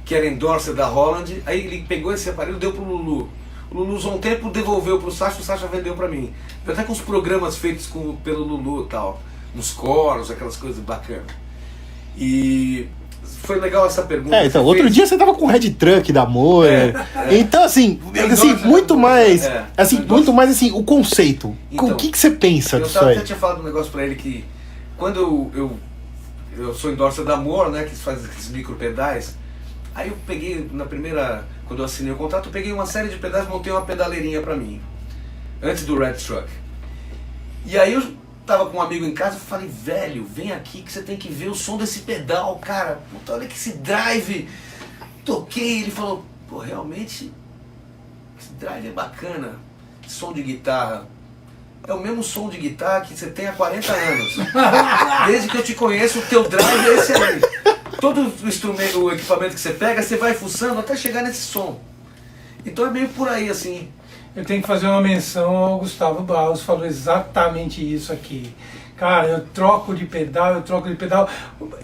que era endorser da Holland. Aí ele pegou esse aparelho e deu pro Lulu. O Lulu usou um tempo, devolveu pro Sacha, o Sacha vendeu pra mim. Eu até com os programas feitos pelo Lulu e tal. Nos coros, aquelas coisas bacanas. E foi legal essa pergunta. Então, outro dia você tava com o Red Truck da Moira. Então, assim, muito mais. Muito mais assim, o conceito. Então, o que você pensa disso aí? Eu até tinha falado um negócio pra ele que quando eu eu sou endorser da Moore, né, que faz esses micro pedais. Aí eu peguei, quando eu assinei o contrato, eu peguei uma série de pedais, montei uma pedaleirinha pra mim, antes do Red Truck. E aí eu tava com um amigo em casa, eu falei, velho, vem aqui que você tem que ver o som desse pedal, cara, puta, olha que esse drive. Toquei, ele falou, pô, realmente, esse drive é bacana, som de guitarra. É o mesmo som de guitarra que você tem há 40 anos. Desde que eu te conheço, o teu drive é esse aí. Todo o instrumento, o equipamento que você pega, você vai fuçando até chegar nesse som. Então é meio por aí, assim. Eu tenho que fazer uma menção ao Gustavo Barros, falou exatamente isso aqui. Cara, eu troco de pedal.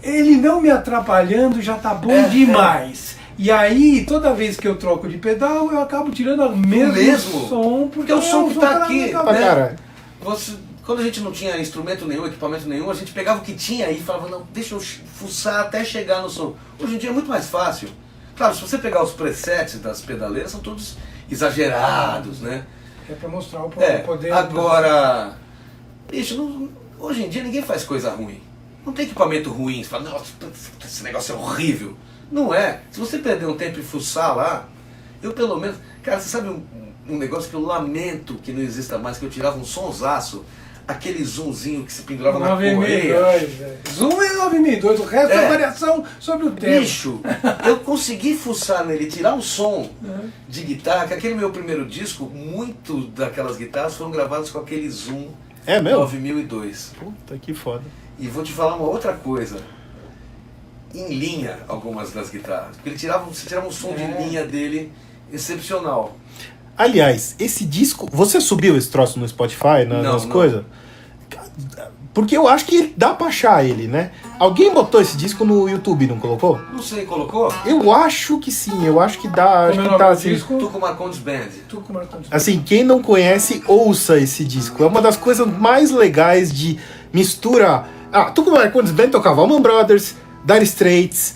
Ele não me atrapalhando já tá bom demais. E aí, toda vez que eu troco de pedal, eu acabo tirando o mesmo som, porque é o som que tá aqui, né? Quando a gente não tinha instrumento nenhum, equipamento nenhum, a gente pegava o que tinha aí e falava, não, deixa eu fuçar até chegar no som. Hoje em dia é muito mais fácil. Claro, se você pegar os presets das pedaleiras, são todos exagerados, né? É pra mostrar o poder. Agora, bicho, hoje em dia ninguém faz coisa ruim. Não tem equipamento ruim, você fala, nossa, esse negócio é horrível. Não é. Se você perder um tempo e fuçar lá, eu pelo menos... Cara, você sabe um negócio que eu lamento que não exista mais, que eu tirava um sonsaço, aquele zoomzinho que se pendurava na correia. Zoom é 9002, o resto é variação sobre o tempo. Bicho, eu consegui fuçar nele, tirar um som de guitarra, que aquele meu primeiro disco, muito daquelas guitarras foram gravadas com aquele Zoom 9002. Puta que foda. E vou te falar uma outra coisa. Em linha, algumas das guitarras. Porque você tirava um som de linha dele excepcional. Aliás, esse disco... Você subiu esse troço no Spotify, nas coisas? Porque eu acho que dá pra achar ele, né? Alguém botou esse disco no YouTube, não colocou? Não sei, colocou? Eu acho que sim, eu acho que dá. Acho que tá assim. Tuco Marcondes Band. Assim, quem não conhece, ouça esse disco. É uma das coisas mais legais de mistura. Tuco Marcondes Band tocava Allman Brothers, Dire Straits,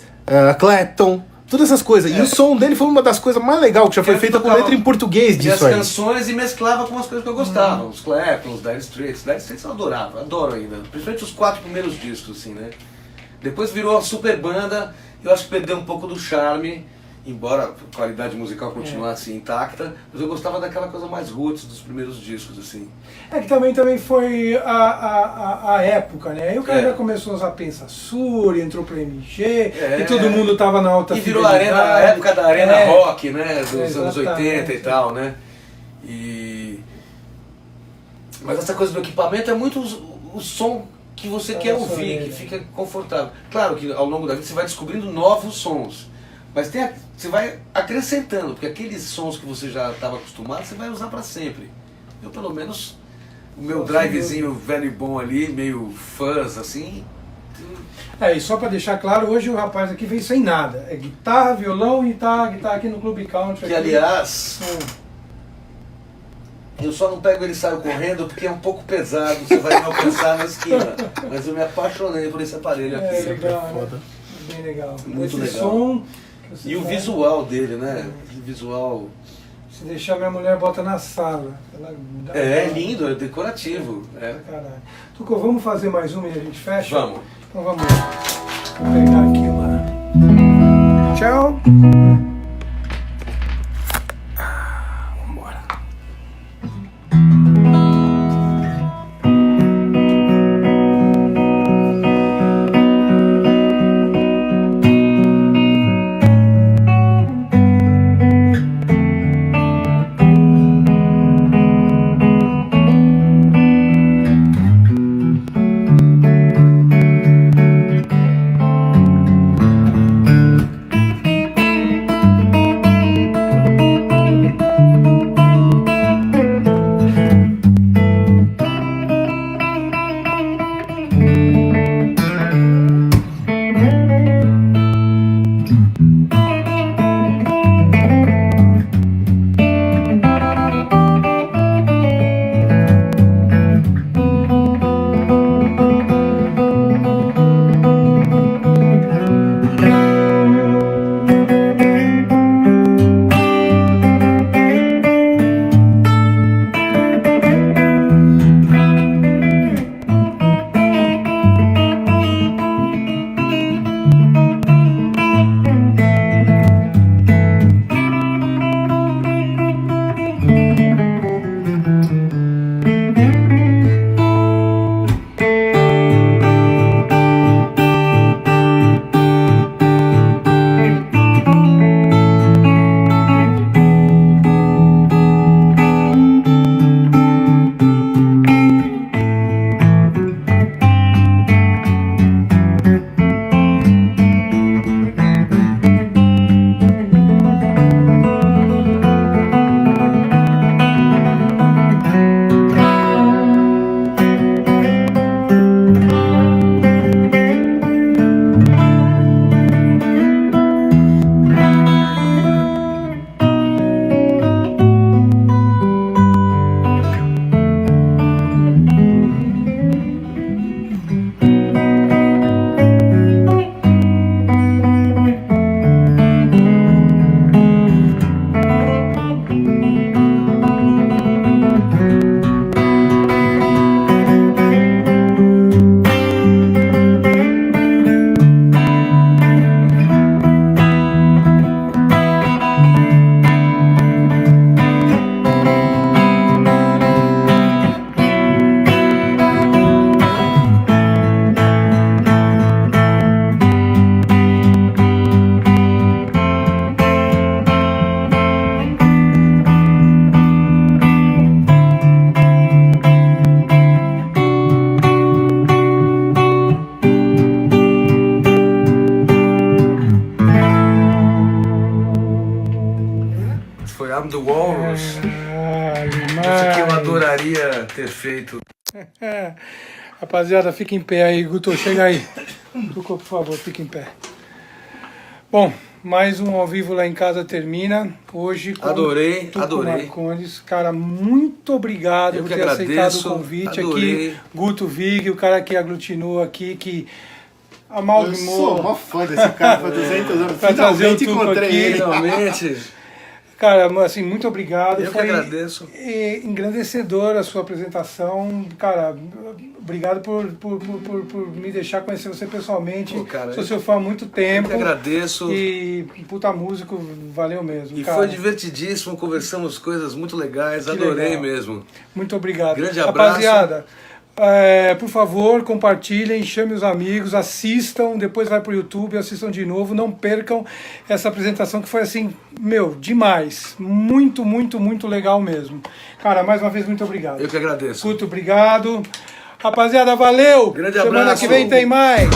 Clapton, todas essas coisas. E o som dele foi uma das coisas mais legais que já foi feita com letra em português disso aí. E as canções e mesclava com as coisas que eu gostava. Os Clapton, os Dire Straits. Dire Straits eu adorava, adoro ainda. Principalmente os 4 primeiros discos, assim, né? Depois virou uma super banda, eu acho que perdeu um pouco do charme, embora a qualidade musical continuasse intacta, mas eu gostava daquela coisa mais roots dos primeiros discos, assim. É que também foi a época, né? Aí o cara já começou a usar Pensa Sur, entrou pro MG, e todo mundo tava na alta fidelidade. E virou a época da arena rock, né? Dos anos 80 e tal, né? Mas essa coisa do equipamento é muito o som que você quer ouvir, que fica confortável. Claro que ao longo da vida você vai descobrindo novos sons, mas você vai acrescentando, porque aqueles sons que você já estava acostumado, você vai usar para sempre. Eu, pelo menos, o meu drivezinho velho e bom ali, meio fuzz, assim... E só para deixar claro, hoje o rapaz aqui veio sem nada. É guitarra, violão e guitarra aqui no Clube Country. Que, aliás... Eu só não pego ele e saio correndo porque é um pouco pesado, você vai me alcançar na esquina. Mas eu me apaixonei por esse aparelho aqui. Legal, né? Bem legal. Muito esse legal. Som e o visual dele, né? O visual... Se deixar minha mulher bota na sala. É lindo, é decorativo. Caralho. Tuco, vamos fazer mais uma e a gente fecha? Vamos. Então vamos lá. Vou pegar aqui uma... Tchau. foi I'm the Walrus. Isso que eu adoraria ter feito. Rapaziada, fica em pé aí, Guto, chega aí. Tuco, por favor, fica em pé. Bom, mais um ao vivo lá em casa termina. Hoje com adorei. Marcondes. Cara, muito obrigado por ter aceitado o convite aqui. Guto Vig, o cara que aglutinou aqui, que amalgamou. Eu sou mó fã desse cara, há 200 anos. Pra trazer o Tuco encontrei aqui. ele. Finalmente. Cara, assim, muito obrigado. Eu que agradeço. Engrandecedor a sua apresentação. Cara, obrigado por me deixar conhecer você pessoalmente. Pô, cara, sou seu fã há muito tempo. Eu que agradeço. E puta músico, valeu mesmo. E cara. foi divertidíssimo, conversamos coisas muito legais, Que adorei legal. mesmo. Muito obrigado. Grande abraço. Rapaziada, por favor, compartilhem, chamem os amigos, assistam, depois vai pro YouTube, assistam de novo, não percam essa apresentação que foi assim, demais. Muito, muito, muito legal mesmo. Cara, mais uma vez, muito obrigado. Eu que agradeço. Muito obrigado. Rapaziada, valeu! Grande Semana abraço. que vem tem mais.